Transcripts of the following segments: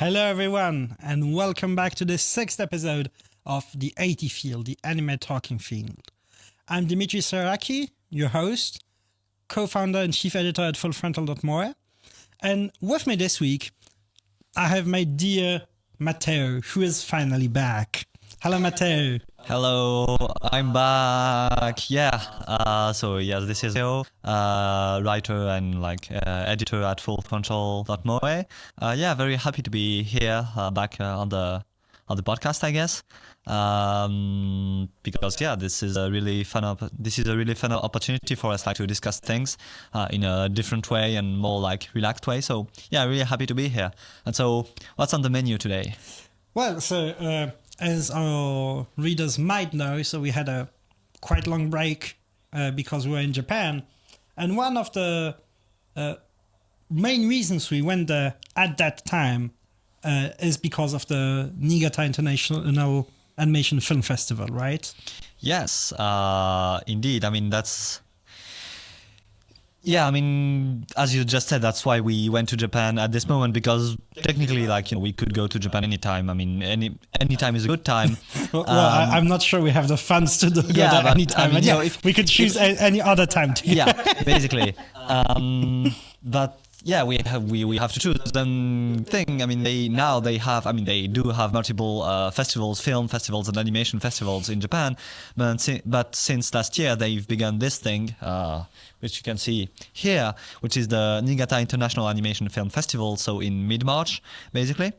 Hello everyone, and welcome back to the 6th episode of the 80 Field, the anime talking field. I'm Dimitri and Matteo, your host, co-founder and chief editor at Fullfrontal.moe, and with me this week, I have my dear Matteo, who is finally back. Hello, Matteo. Hello, I'm back. Yeah. This is Matteo, writer and editor at Fullfrontal.moe. Very happy to be here back on the podcast, I guess. Because this is a really fun opportunity for us to discuss things in a different way and more relaxed way. So really happy to be here. And so, what's on the menu today? Well, as our readers might know, so we had a quite long break because we were in Japan. And one of the main reasons we went there at that time is because of the Niigata International Animation Film Festival, right? Yes, indeed. I mean, that's... Yeah, I mean, as you just said, that's why we went to Japan at this moment, because technically, we could go to Japan anytime. I mean, any time is a good time. I'm not sure we have the funds to go there anytime. I mean, we could choose any other time too. Yeah, basically. But yeah, we have to choose. Then thing, I mean, they do have multiple festivals, film festivals and animation festivals in Japan. But since last year, they've begun this thing, which you can see here, which is the Niigata International Animation Film Festival. So in mid-March, basically,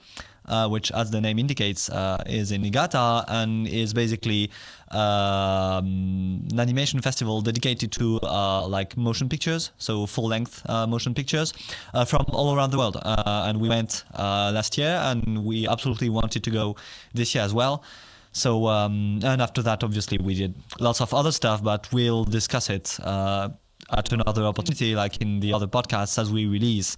which, as the name indicates, is in Niigata and is basically an animation festival dedicated to motion pictures, so full-length motion pictures from all around the world. And we went last year, and we absolutely wanted to go this year as well. So and after that, obviously, we did lots of other stuff, but we'll discuss it at another opportunity, like in the other podcasts, as we release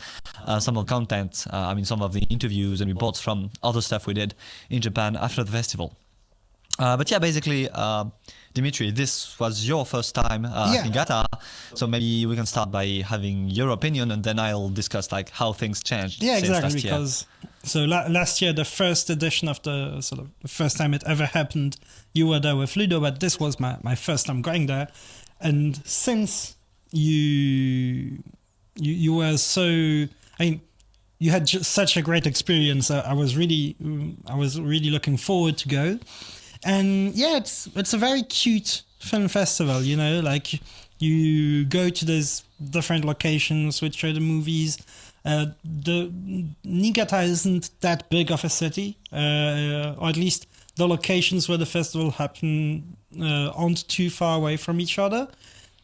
some of the content, some of the interviews and reports from other stuff we did in Japan after the festival. Basically, Dimitri, this was your first time at Niigata, so maybe we can start by having your opinion, and then I'll discuss how things changed. Yeah, since exactly. Last because last year, the first edition of the the first time it ever happened, you were there with Ludo, but this was my first time going there, and since you were so, you had just such a great experience. I was really looking forward to go. And it's a very cute film festival, you go to these different locations which show the movies. The Niigata isn't that big of a city, or at least the locations where the festival happen aren't too far away from each other.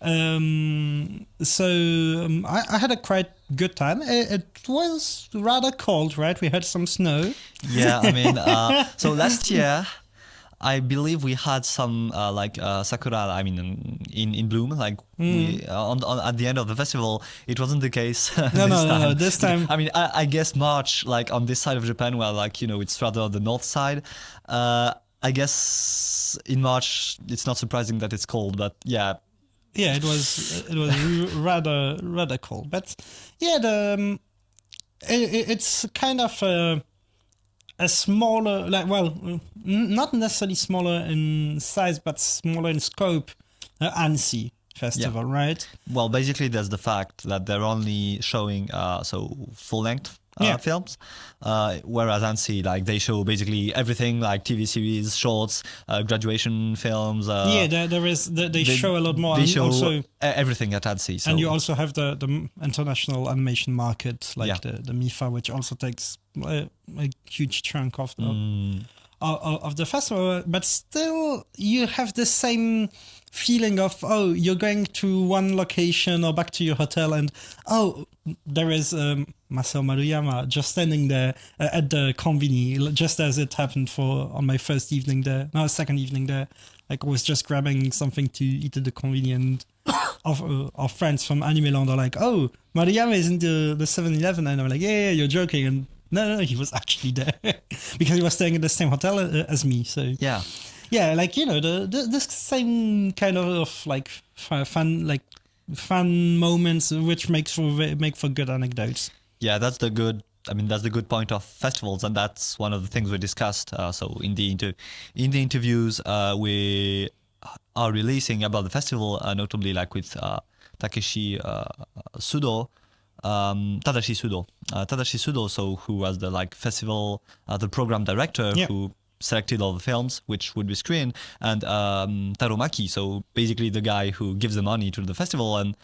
I had a quite good time. It was rather cold, right? We had some snow. Yeah, so last year, I believe we had some sakura, in bloom. At the end of the festival, it wasn't the case. No. This time, I guess March, on this side of Japan, where it's rather the north side. I guess in March, it's not surprising that it's cold, but yeah. Yeah, it was rather cold, but it's kind of a smaller, not necessarily smaller in size, but smaller in scope, ANSI festival, right? Well, basically, there's the fact that they're only showing full length films, whereas ANSI, they show basically everything, TV series, shorts, graduation films. They show a lot more. They show also everything at ANSI. So. And you also have the international animation market, the MIFA, which also takes a huge chunk of the festival. But still, you have the same feeling of, you're going to one location or back to your hotel, and there is Masao Maruyama just standing there at the konbini, just as it happened on my second evening there. I was just grabbing something to eat at the konbini, and our friends from Anime Land are like, Maruyama is in the 7-Eleven, and I'm like, yeah, you're joking, and no, he was actually there because he was staying in the same hotel as me. So yeah, the same kind of fun moments which make for good anecdotes. Yeah, that's the good I mean, that's the good point of festivals, and that's one of the things we discussed. So in the interviews we are releasing about the festival, notably like with Takeshi Sudo, Tadashi Sûdo, so who was the like festival, the program director who selected all the films which would be screened, and Tarô Maki, so basically the guy who gives the money to the festival, and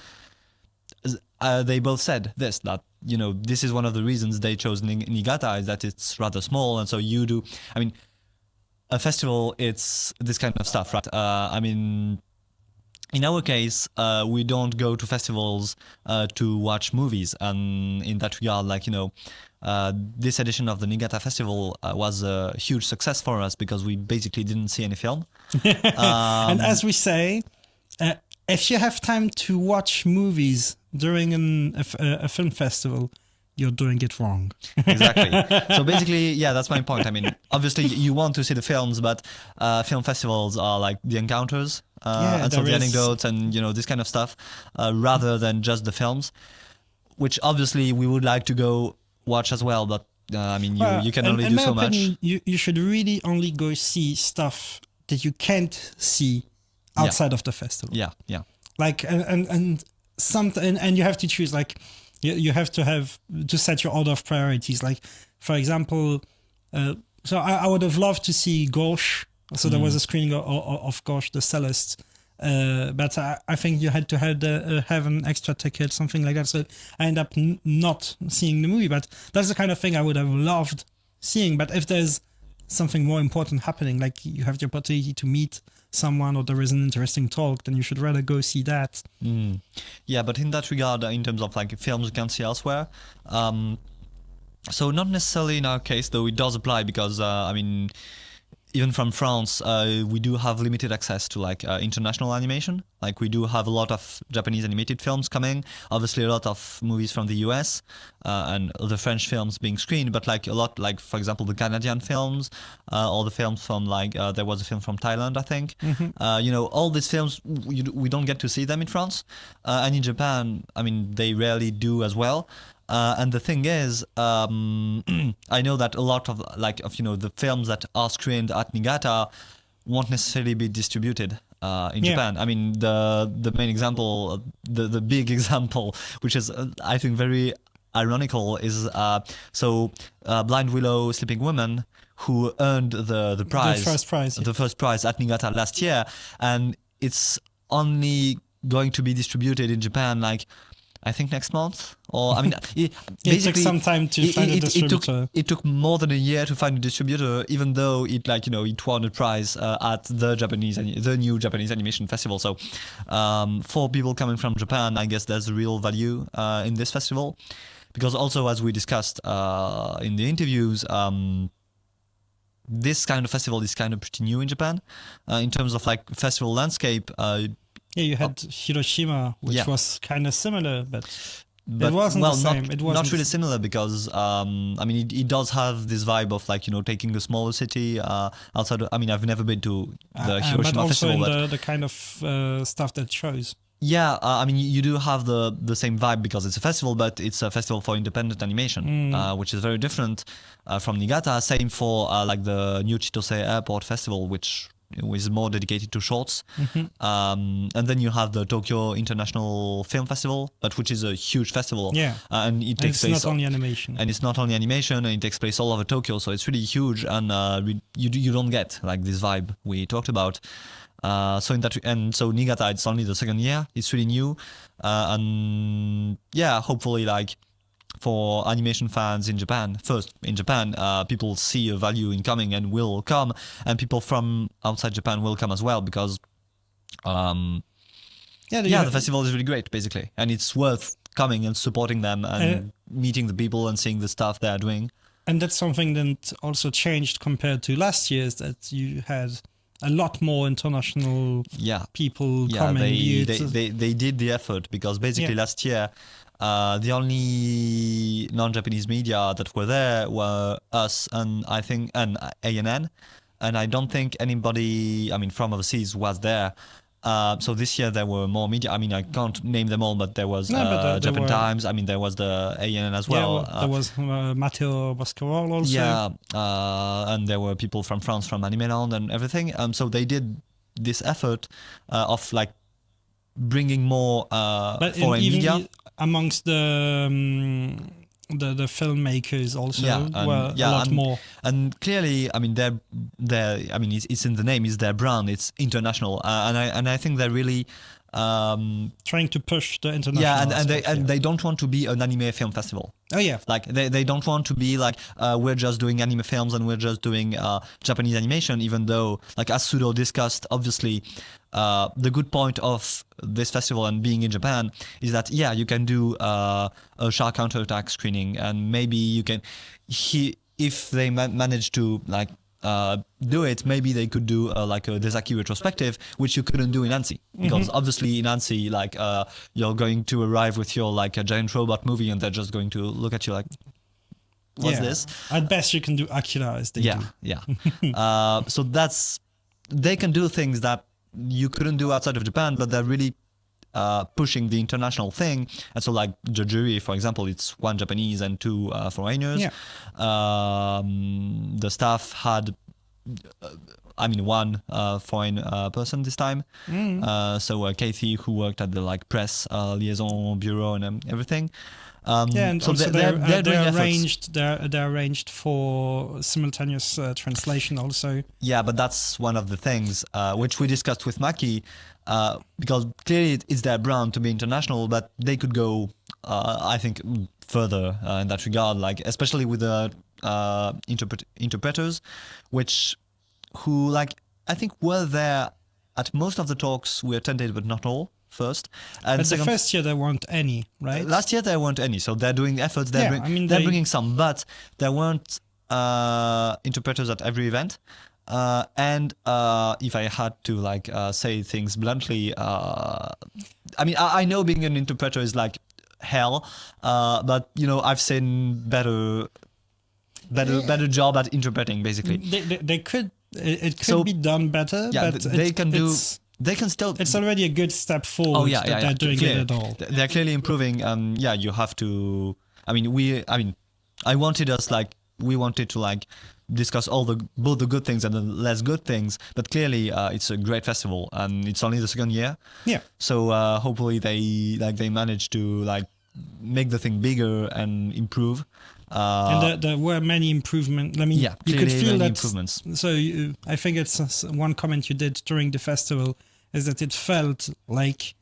they both said this, that this is one of the reasons they chose Niigata, is that it's rather small, and so you do, I mean, a festival, it's this kind of stuff, right? I mean, in our case, we don't go to festivals to watch movies, and in that regard, like, this edition of the Niigata Festival was a huge success for us because we basically didn't see any film. And as we say, if you have time to watch movies during a film festival, you're doing it wrong. Exactly. So basically, yeah, that's my point. I mean, obviously you want to see the films, but film festivals are like the encounters and so the anecdotes and, this kind of stuff, rather than just the films, which obviously we would like to go watch as well. But I mean, you can only do so much. You should really only go see stuff that you can't see outside of the festival. Yeah, yeah. Like, and you have to choose, like, you have to set your order of priorities. Like, for example, so I would have loved to see Gauche. So there was a screening of Gauche, the Celeste. But I think you had to have an extra ticket, something like that. So I end up not seeing the movie. But that's the kind of thing I would have loved seeing. But if there's something more important happening, like you have the opportunity to meet someone or there is an interesting talk, then you should rather go see that. Yeah, but in that regard, in terms of like films you can see elsewhere, so not necessarily in our case, though it does apply because I mean, even from France, we do have limited access to like international animation. Like we do have a lot of Japanese animated films coming, obviously a lot of movies from the US and other French films being screened, but like a lot, like for example, the Canadian films or the films from like, there was a film from Thailand, I think. All these films, we don't get to see them in France. And in Japan, I mean, they rarely do as well. And the thing is, I know that a lot of the films that are screened at Niigata won't necessarily be distributed in Japan. I mean, the main example, the big example, which is I think very ironical, is Blind Willow, Sleeping Woman, who earned the prize, the first prize at Niigata last year, and it's only going to be distributed in Japan like, I think next month, or I mean, it took some time to find a distributor. It took more than a year to find a distributor, even though it it won a prize at the new Japanese Animation Festival. So, for people coming from Japan, I guess there's real value in this festival, because also as we discussed in the interviews, this kind of festival is kind of pretty new in Japan in terms of like festival landscape. Yeah, you had Hiroshima, which was kind of similar, but it wasn't the same. It wasn't not really similar because, I mean, it does have this vibe of like, taking a smaller city outside. I mean, I've never been to the Hiroshima festival. But also in the kind of stuff that shows. Yeah, I mean, you do have the same vibe because it's a festival, but it's a festival for independent animation, which is very different from Niigata. Same for like the New Chitose Airport Festival, which is more dedicated to shorts. And then you have the Tokyo International Film Festival, but which is a huge festival. And it takes place. It's not only animation. And it's not only animation, and it takes place all over Tokyo, so it's really huge, and you don't get like this vibe we talked about. So Niigata, it's only the second year. It's really new, and yeah, hopefully like for animation fans in Japan, people see a value in coming and will come, and people from outside Japan will come as well, because the festival is really great, basically, and it's worth coming and supporting them and meeting the people and seeing the stuff they are doing. And that's something that also changed compared to last year's, that you had a lot more international people coming. They did the effort, because basically last year, the only non-Japanese media that were there were us and I think ANN, and I don't think anybody, I mean, from overseas was there. So this year there were more media. I mean, I can't name them all, but there was but there Japan were- Times. I mean, there was the ANN as well. there was Matteo Boscarol also. Yeah, and there were people from France, from Animeland and everything. So they did this effort of like bringing more But foreign even media. amongst the filmmakers also and- were a lot and, more. And clearly, I mean, I mean, it's in the name. It's their brand. It's international, and I think they're really. Trying to push the international. Yeah, and aspect, they don't want to be an anime film festival. Oh yeah. Like they don't want to be like we're just doing anime films and we're just doing Japanese animation, even though, like as Sûdo discussed, obviously the good point of this festival and being in Japan is that you can do a Shark Counterattack screening, and maybe you can if they manage to like do it, maybe they could do like a Desaki retrospective, which you couldn't do in Annecy, because obviously in Annecy, like you're going to arrive with your like a giant robot movie, and they're just going to look at you like, what's this? At best, you can do Akira as they do. Yeah. So they can do things that you couldn't do outside of Japan, but they're really pushing the international thing. And so like the jury, for example, it's 1 Japanese and 2 foreigners. Yeah. The staff had, I mean, 1 foreign person this time. So Kathy, who worked at the like press liaison bureau and everything. And so also they're doing efforts. they're arranged for simultaneous translation also. Yeah, but that's one of the things which we discussed with Maki, because clearly it's their brand to be international, but they could go, I think, further in that regard, like especially with the interpreters, who like I think were there at most of the talks we attended, but not all. First, and But second, the first year there weren't any, right? last year there weren't any, so they're doing efforts. They're they- bringing some, but there weren't interpreters at every event. And if I had to like say things bluntly, I mean, I know being an interpreter is like hell, but you know, I've seen better job at interpreting, basically. They could it could So, be done better, Yeah, but they can do. They can still. It's already a good step forward that they're doing clear. it at all. They're clearly improving. You have to. I wanted to like discuss both the good things and the less good things. But clearly, it's a great festival, and it's only the second year. Yeah. So hopefully they manage to like make the thing bigger and improve. And there were many improvements. I mean, Yeah, you could clearly feel many that. improvements. So I think it's one comment you did during the festival is that it felt like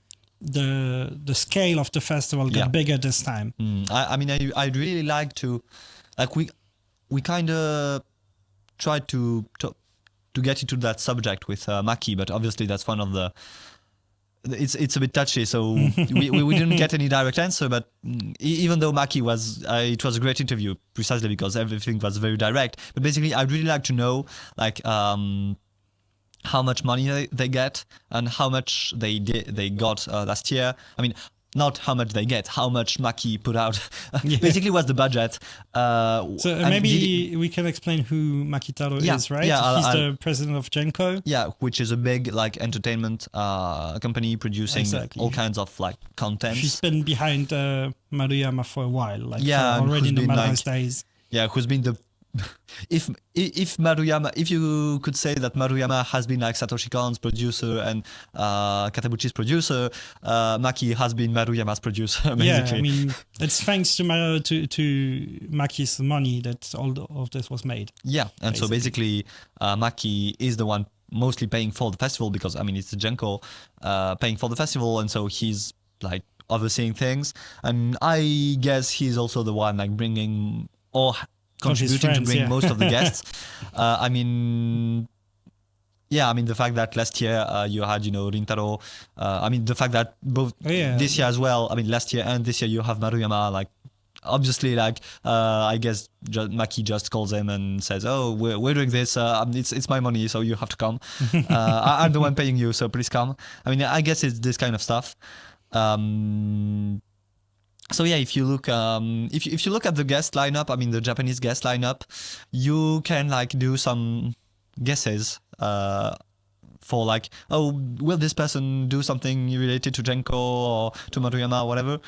the scale of the festival got bigger this time. I'd really like to, like we kind of tried to get into that subject with Maki, but obviously that's one of the. It's a bit touchy, so we didn't get any direct answer. But even though Maki was, it was a great interview precisely because everything was very direct. But basically, I'd really like to know like how much money they get and how much they got last year. I mean, not how much they get, how much Maki put out. Basically, what's the budget? So maybe we can explain who Makitaro is, right? Yeah, he's the president of Genko. Yeah, which is a big like entertainment company producing all kinds of like content. She's been behind Maruyama for a while, like and already in the Madhouse like, days. Yeah, who's been the if Maruyama, if you could say that Maruyama has been like Satoshi Kon's producer and Katabuchi's producer, Maki has been Maruyama's producer, basically. Yeah, I mean, it's thanks to Maki's money that all of this was made. Yeah, and so basically Maki is the one mostly paying for the festival because, I mean, it's the Genko paying for the festival, and so he's like overseeing things. And I guess he's also the one like bringing or contributing to bring most of the guests. I mean, the fact that last year you had, Rintaro. I mean, the fact that both this year as well. I mean, last year and this year you have Maruyama. Like, obviously, like I guess Maki just calls him and says, "Oh, we're doing this. It's my money, so you have to come. I'm the one paying you, so please come." I mean, I guess it's this kind of stuff. So yeah, if you look if you look at the guest lineup, I mean the Japanese guest lineup, you can like do some guesses for like, oh, will this person do something related to Genko or to Maruyama or whatever?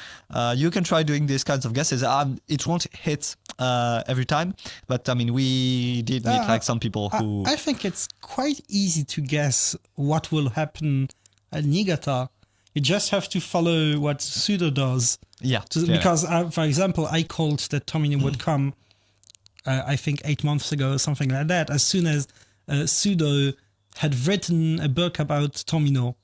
You can try doing these kinds of guesses. It won't hit every time, but I mean, we did meet like some people who... I think it's quite easy to guess what will happen at Niigata. You just have to follow what Sûdo does. Yeah. Because, for example, I called that Tomino would come, I think 8 months ago or something like that, as soon as Sûdo had written a book about Tomino.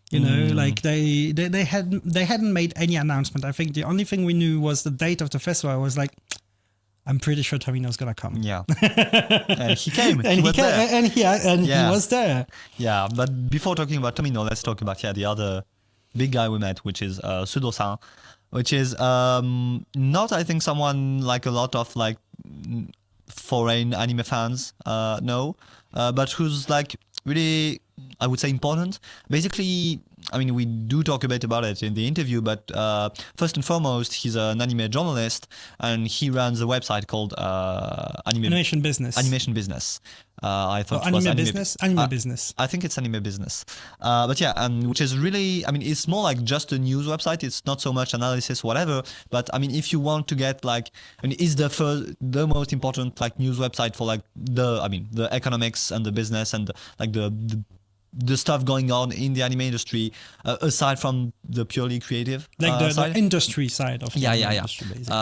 You know, like they hadn't made any announcement. I think the only thing we knew was the date of the festival. I was like, I'm pretty sure Tomino's gonna come. Yeah. And he came. And he was there. Yeah, but before talking about Tomino, let's talk about the other big guy we met, which is Sûdo-san, which is not, I think, someone like a lot of like foreign anime fans know, but who's like really, I would say, important. Basically, I mean, we do talk a bit about it in the interview, but first and foremost, he's an anime journalist, and he runs a website called Animation Business. Animation Business. I thought it was Anime Business. Anime Business. I think it's Anime Business. But yeah, and which is really, I mean, it's more like just a news website. It's not so much analysis, whatever. But I mean, if you want to get like, I mean, it's the most important like news website for like the economics and the business and like the stuff going on in the anime industry, aside from the purely creative like side. the industry side of the industry, basically.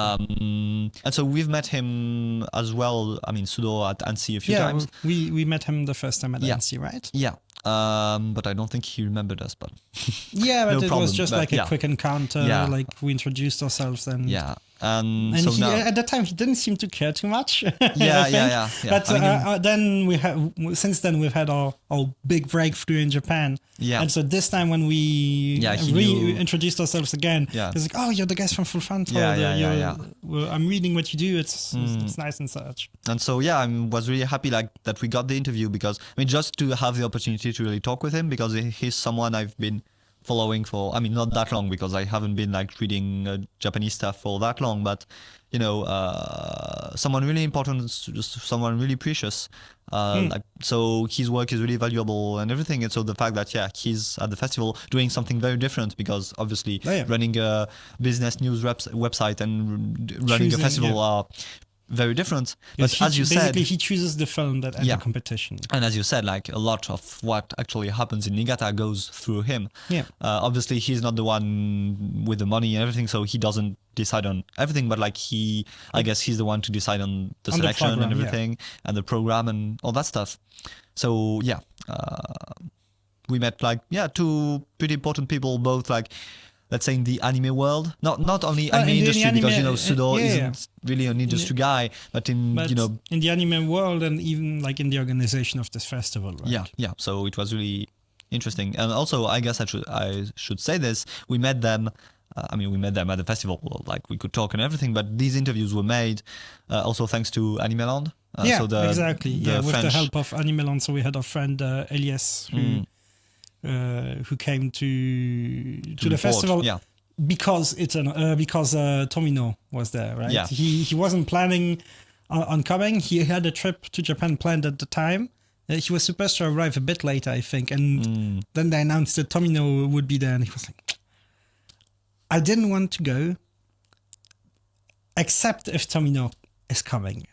And so we've met him as well. I mean, Sûdo at Annecy a few times. We met him the first time at Annecy, right? Yeah. But I don't think he remembered us. But yeah, but no it problem. was just like a quick encounter. Yeah. Like we introduced ourselves and and so now, at the time he didn't seem to care too much. Yeah. But then since then we've had our big breakthrough in Japan. Yeah. And so this time when we reintroduced ourselves again, it's like, oh, you're the guys from Full Frontal. Well, I'm reading what you do. It's nice and such. And so I was really happy like that we got the interview, because I mean, just to have the opportunity to really talk with him, because he's someone I've been following for, I mean, not that long, because I haven't been like reading Japanese stuff for that long, but you know, someone really important, just someone really precious. Like, so his work is really valuable and everything. And so the fact that he's at the festival doing something very different, because obviously running a business news website and running a festival are very different. But as you said, he chooses the film that enter competition. And as you said, like a lot of what actually happens in Niigata goes through him. Yeah. Obviously, he's not the one with the money and everything, so he doesn't decide on everything. But like I guess he's the one to decide on the selection and everything, and the program and all that stuff. So we met like two pretty important people, both like, let's say, in the anime world, not only anime industry, because you know Sûdo isn't really an industry guy, but in the anime world, and even like in the organization of this festival, right? Yeah. So it was really interesting, and also I guess I should say this: we met them. We met them at the festival. Like we could talk and everything, but these interviews were made also thanks to Animeland. Exactly. With French... the help of Animeland. So we had our friend Elias who came to the festival because Tomino was there, right? Yeah. He wasn't planning on coming. He had a trip to Japan planned at the time. He was supposed to arrive a bit later, I think, and then they announced that Tomino would be there, and he was like, I didn't want to go except if Tomino is coming.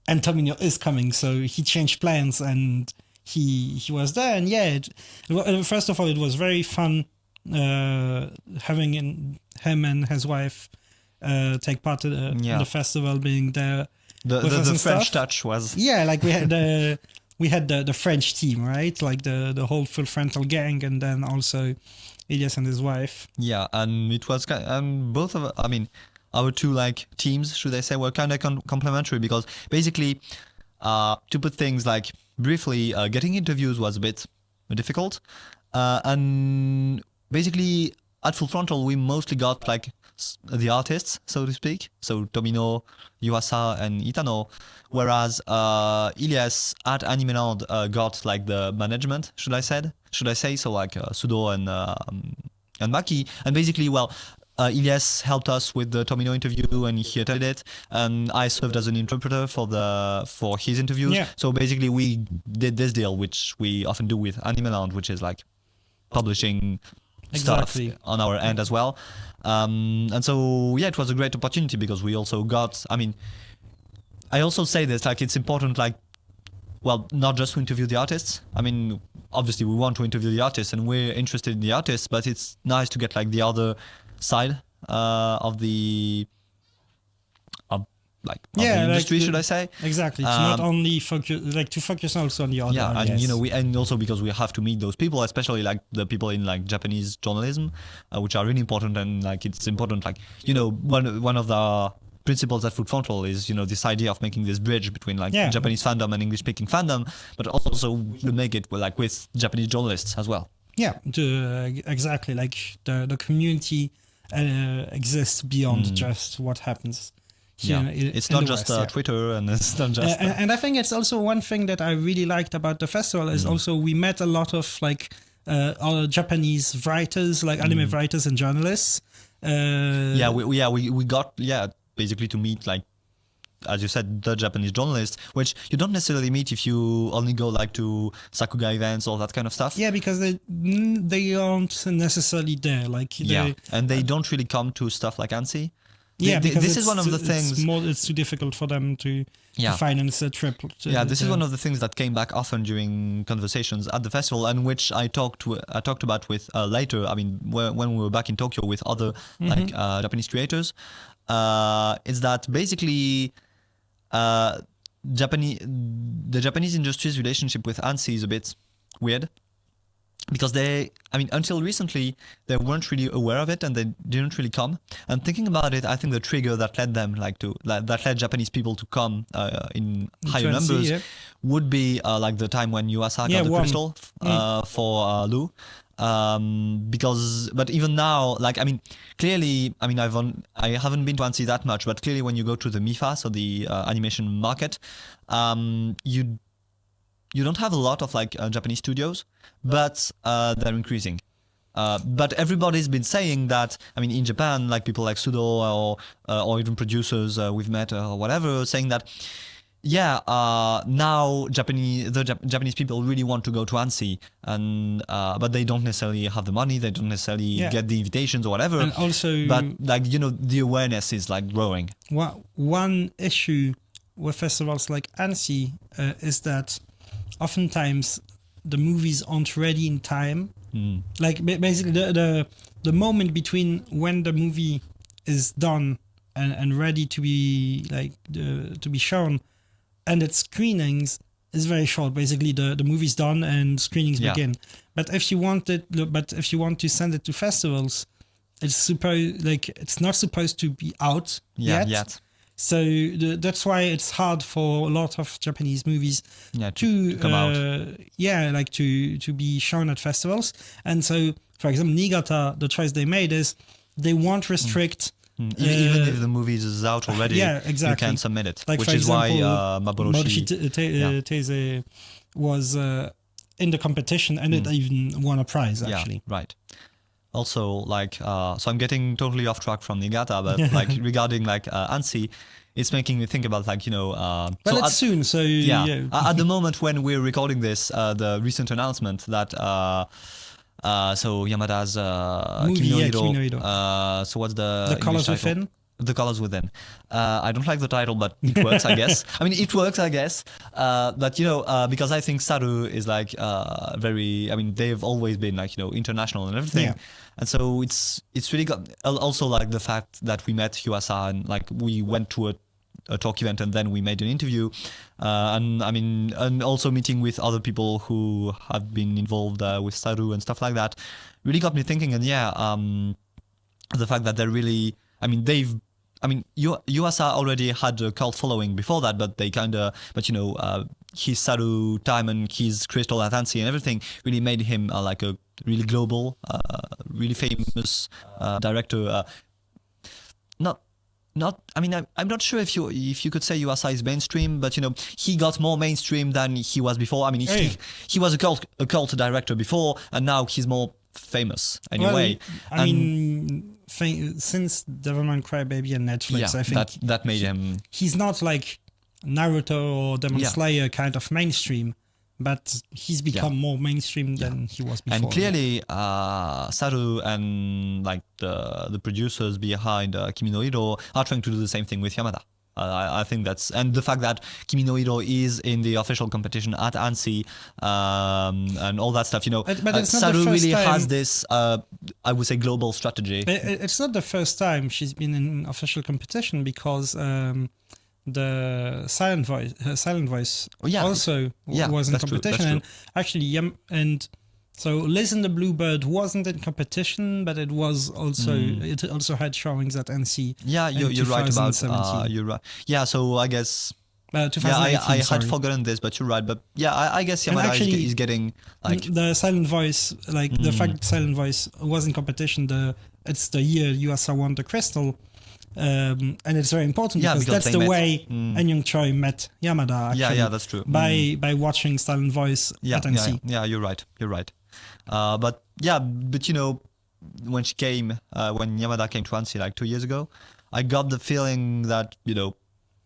And Tomino is coming, so he changed plans and he was there. And first of all, it was very fun having him and his wife take part in the festival, being there. The French touch was... Yeah, like we had the French team, right? Like the whole Full Frontal gang, and then also Elias and his wife. Yeah, and it was both of, our two like teams, should I say, were kind of complementary, because basically, to put things like briefly, getting interviews was a bit difficult, and basically at Full Frontal we mostly got like the artists, so to speak, so Tomino, Yuasa, and Itano, whereas Elias at Animeland got like the management, should I say, so like Sûdo and Maki, and basically, well, Ilyes helped us with the Tomino interview, and he attended it. And I served as an interpreter for his interviews. Yeah. So basically, we did this deal, which we often do with Animeland, which is like publishing Exactly. stuff on our end as well. And so yeah, it was a great opportunity because we also got. I mean, I also say this, like, it's important, like, well, not just to interview the artists. I mean, obviously we want to interview the artists and we're interested in the artists, but it's nice to get like the other side of the industry, should I say? Exactly. To not only focus, like to focus also on the other. Yeah, and you know, and also because we have to meet those people, especially like the people in like Japanese journalism, which are really important, and like it's important, like, you know, one of the principles at Fullfrontal is, you know, this idea of making this bridge between like Japanese fandom and English speaking fandom, but also we make it with Japanese journalists as well. Yeah, exactly. Like the community exists beyond just what happens. It's not just Twitter, and it's not just. And I think it's also one thing that I really liked about the festival is also we met a lot of like our Japanese writers, like anime writers and journalists. We got basically to meet, like, as you said, the Japanese journalists, which you don't necessarily meet if you only go like to Sakuga events or that kind of stuff. Yeah, because they aren't necessarily there. Like and they don't really come to stuff like ANSI. Because this is one of the things. It's too difficult for them to finance a trip. This is one of the things that came back often during conversations at the festival, and which I talked about with later. I mean, when we were back in Tokyo with other like Japanese creators, is that basically the Japanese industry's relationship with ANSI is a bit weird. Because until recently, they weren't really aware of it and they didn't really come. And thinking about it, I think the trigger that led them, that led Japanese people to come in higher numbers would be like the time when Yuasa got the crystal for Lu. But even now, clearly, I haven't been to ANSI that much, but clearly when you go to the MIFA, so the animation market, you don't have a lot of Japanese studios, but they're increasing. But everybody's been saying that, in Japan, like people like Sûdo or even producers we've met or whatever, saying that, now the Japanese people really want to go to ANSI, and but they don't necessarily have the money, they don't necessarily get the invitations or whatever. And also, but the awareness is growing. One issue with festivals like ANSI is that oftentimes the movies aren't ready in time. Like basically the moment between when the movie is done and ready to be to be shown and its screenings is very short. Basically the movie's done and screenings begin. But if you want to send it to festivals, it's not supposed to be out yet. So that's why it's hard for a lot of Japanese movies to come out. To be shown at festivals. And so, for example, Niigata, the choice they made is they won't restrict. Even if the movie is out already, you can submit it. Like, which for is example, why Maboroshi Teze was in the competition and it even won a prize, actually. Yeah, right. Also, so I'm getting totally off track from Niigata, but regarding ANSI, it's making me think about Well, it's soon, so at the moment when we're recording this, the recent announcement that so Yamada's movie, Kimi no Kimi no Hiro. So what's the Colors Within? The Colors Within. I don't like the title, but it works, I guess. It works, I guess. But because I think Saru is very. They've always been international and everything, and so it's really got also the fact that we met Yuasa and we went to a talk event and then we made an interview, and also meeting with other people who have been involved with Saru and stuff like that really got me thinking. And the fact that they're really. Yuasa already had a cult following before that, but his Saru time and his Crystal at ANSI and everything really made him a really global, really famous director. I'm not sure if you could say Yuasa is mainstream, but he got more mainstream than he was before. He was a cult director before, and now he's more famous anyway. since Devilman Crybaby and Netflix, I think that made him. He's not like Naruto or Demon Slayer kind of mainstream, but he's become more mainstream than he was before. And clearly, Saru and like the producers behind Kimi no Hiro are trying to do the same thing with Yamada. I think that's, and the fact that Kimi no Hiro is in the official competition at ANSI and all that stuff, but Saru really has this, I would say, global strategy. It's not the first time she's been in official competition, because the Silent Voice also was in competition. True. And actually, so Listen the Bluebird wasn't in competition, but it was also it also had showings at NC. Yeah, you're right about you're right. Yeah, so I guess. I had forgotten this, but you're right. But yeah, I guess Yamada is getting like the Silent Voice, like the fact that Silent Voice was in competition. It's the year Yuasa won the Crystal. And it's very important because that's the way En Young Choi met Yamada. Actually, that's true. By watching Silent Voice at NC. Yeah, you're right. But when she came, when Yamada came to NC like 2 years ago, I got the feeling that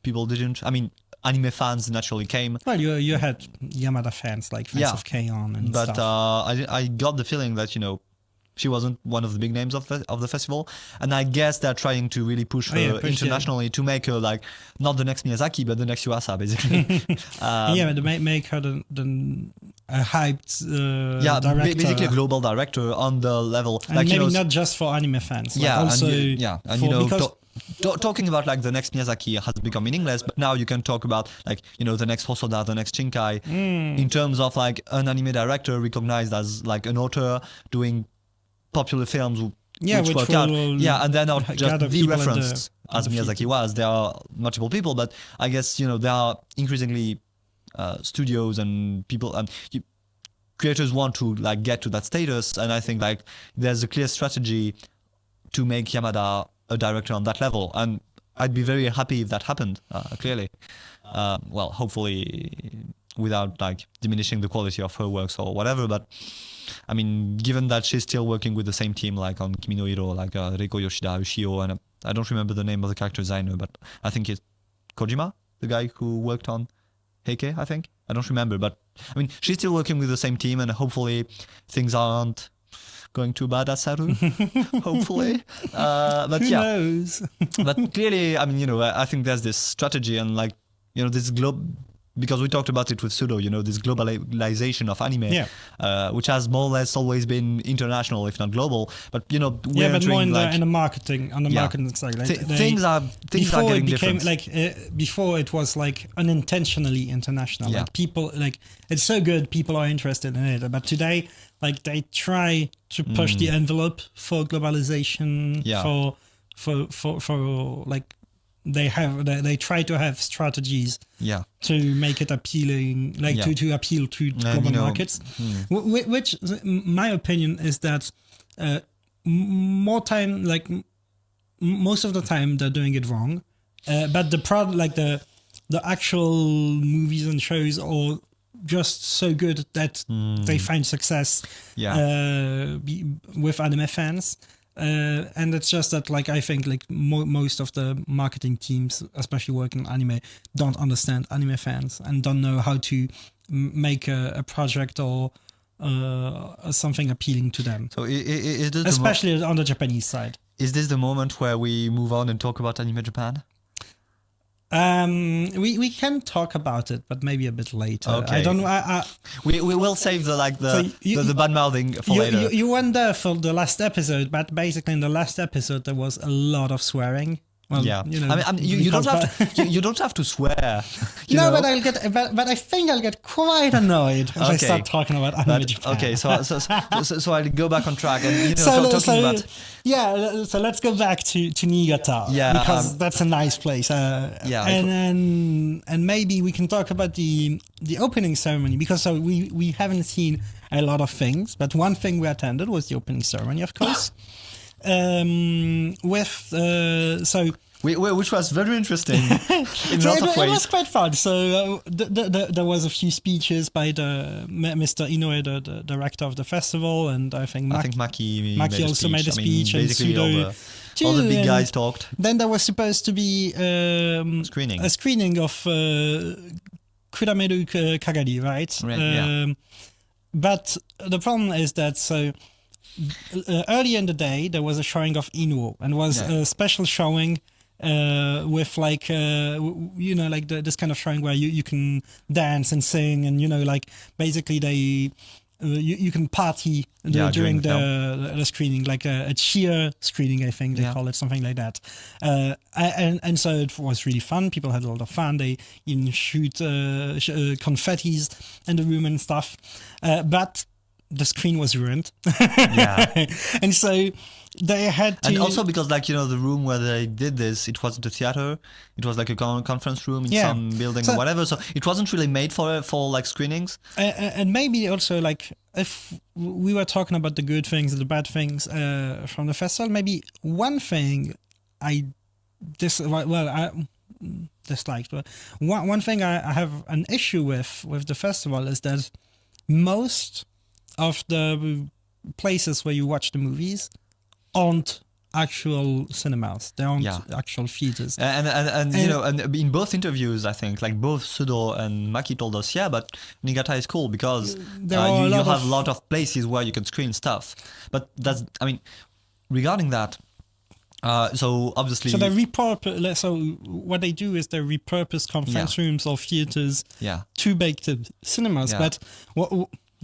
people didn't. I mean, anime fans naturally came. Well, you had Yamada fans like fans of K-On! And but stuff. I got the feeling that she wasn't one of the big names of the festival, and I guess they're trying to really push her internationally to make her like not the next Miyazaki but the next Yuasa, basically. But make her a hyped director. Basically a global director on the level, and like maybe not just for anime fans. Talking about like the next Miyazaki has become meaningless, but now you can talk about like the next Hosoda, the next Shinkai, in terms of like an anime director recognized as like an author doing popular films which work out. And they're not just de-referenced as Miyazaki was. There are multiple people, but I guess there are increasingly studios and people and creators want to like get to that status, and I think like there's a clear strategy to make Yamada a director on that level, and I'd be very happy if that happened. Clearly, hopefully without like diminishing the quality of her works or whatever, but I mean, given that she's still working with the same team, like on Kimi no Hiro, like Reiko Yoshida, Ushio, and I don't remember the name of the character designer, but I think it's Kojima, the guy who worked on Heike, I think. I don't remember, but I mean, she's still working with the same team, and hopefully things aren't going too bad at Saru. Hopefully. But Who knows? But clearly, I mean, I think there's this strategy and like, this because we talked about it with Sûdo, this globalization of anime, which has more or less always been international, if not global. But but more in the marketing, on the marketing side. Like things are getting different. Before it was like unintentionally international. Like people, like it's so good, people are interested in it. But today, like they try to push the envelope for globalization. For like. They try to have strategies to make it appealing, like to appeal to global markets. Which, my opinion, is that most of the time they're doing it wrong. But the actual movies and shows are just so good that they find success with anime fans. And it's just that, like, I think like most of the marketing teams, especially working on anime, don't understand anime fans and don't know how to make a project or something appealing to them. So is this especially on the Japanese side. Is this the moment where we move on and talk about Anime Japan? We can talk about it, but maybe a bit later. Okay. I don't know. We will save the bad mouthing for later. You went there for the last episode, but basically in the last episode there was a lot of swearing. Well, you don't have to swear. But I think I'll get quite annoyed if I start talking about anime Japan. Okay, so I'll go back on track and talking about. Yeah, so let's go back to Niigata. Yeah, because that's a nice place. And maybe we can talk about the opening ceremony, because we haven't seen a lot of things, but one thing we attended was the opening ceremony, of course. which was very interesting in So lots of it ways. was quite fun. So there was a few speeches by the Mr. Inoue, the director of the festival, and I think Maki also made a speech, and basically Sûdo all the big and guys talked. Then there was supposed to be Screening. a screening of Kurameru Kagari, right? Right, But the problem is that earlier in the day there was a showing of Inu, and was a special showing with like like this kind of showing where you can dance and sing, and like basically they you can party during the screening, like a cheer screening, I think they call it, something like that. And so it was really fun. People had a lot of fun. They even shoot confettis in the room and stuff. But the screen was ruined. And so they had to... And also because, the room where they did this, it wasn't a theater. It was like a conference room in some building or whatever. So it wasn't really made for screenings. And maybe also, if we were talking about the good things and the bad things from the festival, maybe one thing I disliked. One thing I have an issue with the festival is that most of the places where you watch the movies aren't actual cinemas. They aren't actual theaters. And in both interviews, I think, both Sûdo and Maki told us, but Niigata is cool because you have a lot of places where you can screen stuff. But regarding that, so obviously... So they repurpose... So what they do is they repurpose conference rooms or theaters to make the cinemas. But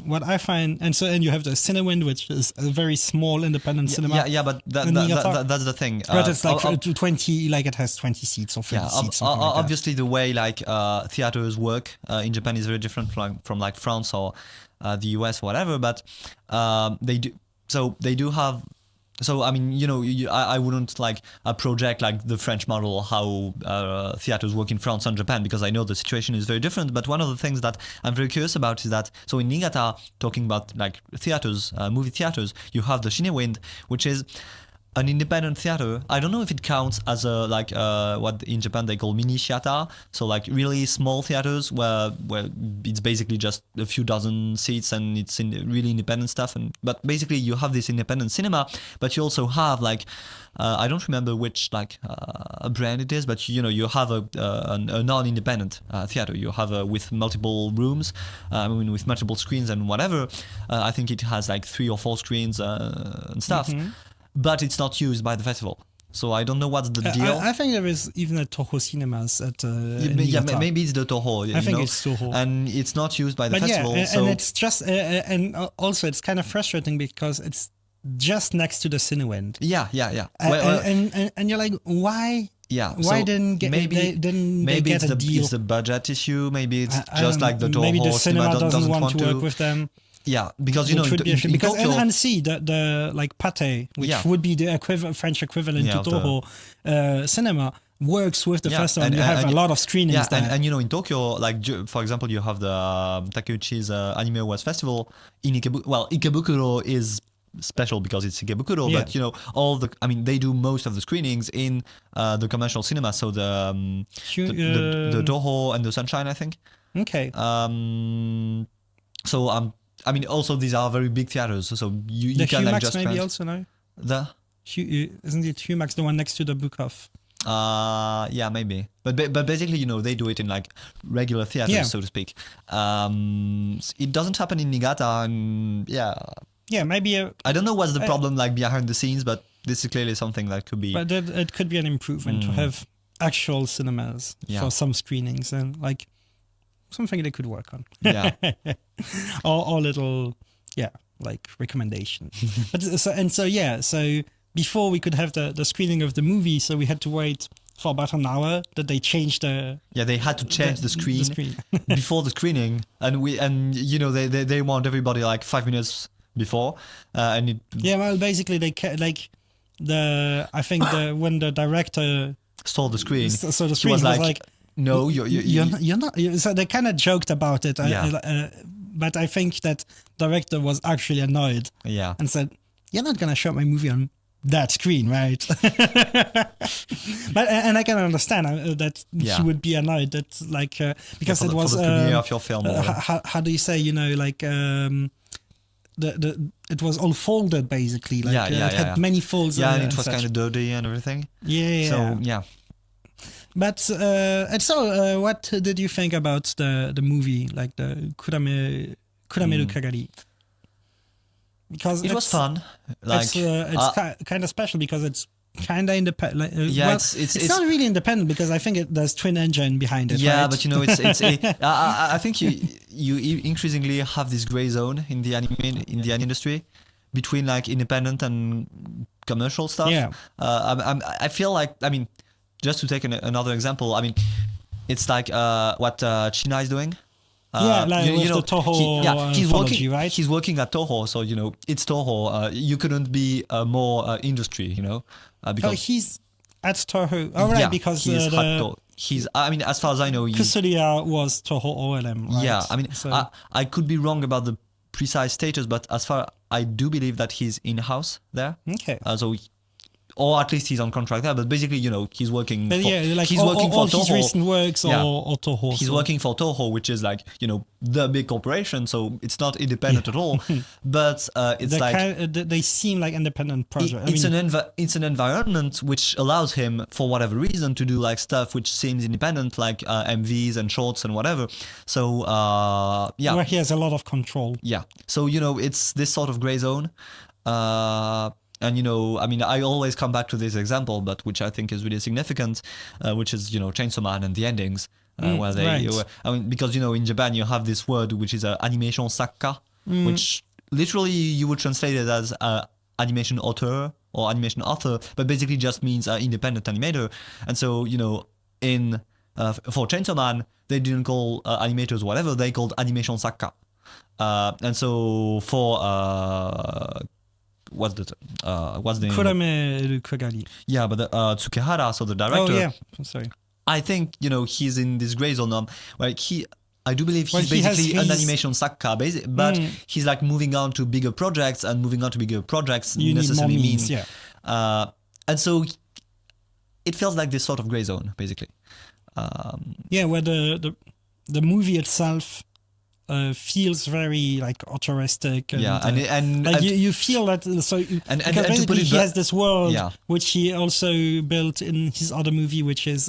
what I find, and you have the Cinewind, which is a very small independent cinema. But that's the thing. But it's 20, it has 20 seats or 30 seats. Obviously, the way theaters work in Japan is very different from France or the US or whatever. But they do. So they do have. So I wouldn't project the French model, how theaters work in France and Japan, because I know the situation is very different. But one of the things that I'm very curious about is that, so in Niigata, talking about theaters, movie theaters, you have the Cinewind, which is an independent theater. I don't know if it counts as what in Japan they call mini shiata, so really small theaters where it's basically just a few dozen seats and it's really independent stuff. But basically you have this independent cinema, but you also have I don't remember which brand it is, but you have a non-independent theater. You have with multiple rooms, with multiple screens and whatever. I think it has 3 or 4 screens and stuff. Mm-hmm. But it's not used by the festival. So I don't know what's the deal. I think there is even a Toho cinemas at maybe it's the Toho. I think it's Toho. And it's not used by the festival. And it's just... and also it's kind of frustrating because it's just next to the Cinewind. Yeah. And you're like, why... Yeah. Why didn't they get a deal? It's a budget issue. Maybe it's just the Toho. Maybe the cinema doesn't want to work with them. Yeah, because in Tokyo, and see the Pate, which would be the French equivalent to Toho cinema, works with the festival, and you have a lot of screenings there. And in Tokyo, for example, you have the Takeuchi's Anime Awards Festival in Ikebukuro. Well, Ikebukuro is special because it's Ikebukuro, but they do most of the screenings in the commercial cinema, so the Toho and the Sunshine, I think. Okay. Also these are very big theaters, so you can Humax just maybe also, no? Isn't it Humax, the one next to the Bukov? Maybe. But basically, they do it in regular theaters, so to speak. It doesn't happen in Niigata, and maybe. I don't know what's the problem behind the scenes, but this is clearly something that could be. But it could be an improvement to have actual cinemas for some screenings and something they could work on. Yeah. or little, recommendation. So before we could have the screening of the movie, so we had to wait for about an hour that they changed the... Yeah, they had to change the screen before the screening, and they want everybody 5 minutes before, basically they I think when the director saw the screen, he was like no, you're not. So they kind of joked about it, but I think that director was actually annoyed. Yeah, and said, "You're not gonna show my movie on that screen, right? But and I can understand that he would be annoyed that because it was for the premiere of your film. How do you say? It was all folded basically. It had many folds. Yeah, and it was kind of dirty and everything. Yeah. So yeah. But and so, what did you think about the movie, like the Kurameru Kagari? Because it was fun. Like it's kind of special because it's kind of independent. It's not really independent because I think there's twin engine behind it. Yeah, right? but I think you increasingly have this gray zone in the anime industry between like independent and commercial stuff. Yeah. I feel like, I mean, just to take another example, I mean, it's like what China is doing. With the Toho anthology, right? He's working at Toho, so it's Toho. You couldn't be more industry, because he's at Toho. Oh, right, because he's. I mean, as far as I know, Kusuria was Toho OLM. Right? Yeah, I mean, I could be wrong about the precise status, but as far I do believe that he's in house there. Okay. Or at least he's on contract there, but basically, he's working. But he's working for Toho. His recent works or Toho. He's working for Toho, which is like the big corporation, so it's not independent at all. But it's they seem like independent projects. It's an environment which allows him, for whatever reason, to do like stuff which seems independent, like MVs and shorts and whatever. So where he has a lot of control. Yeah. So it's this sort of gray zone. And I mean, I always come back to this example, but which I think is really significant, which is Chainsaw Man and the endings, where they, right. I mean, because in Japan you have this word which is animation sakka, which literally you would translate it as animation author or animation author, but basically just means independent animator. And so in for Chainsaw Man they didn't call animators whatever, they called animation sakka, and so for what's the name? Kurameru Kagari. Yeah, but Tsukehara, so the director. Oh yeah, I'm sorry. I think he's in this gray zone. Like I do believe he's basically an animation sakka, but he's like moving on to bigger projects, and moving on to bigger projects necessarily means. And so it feels like this sort of gray zone, basically. Where the movie itself feels very like authoristic, and like you feel that because basically he has this world which he also built in his other movie, which is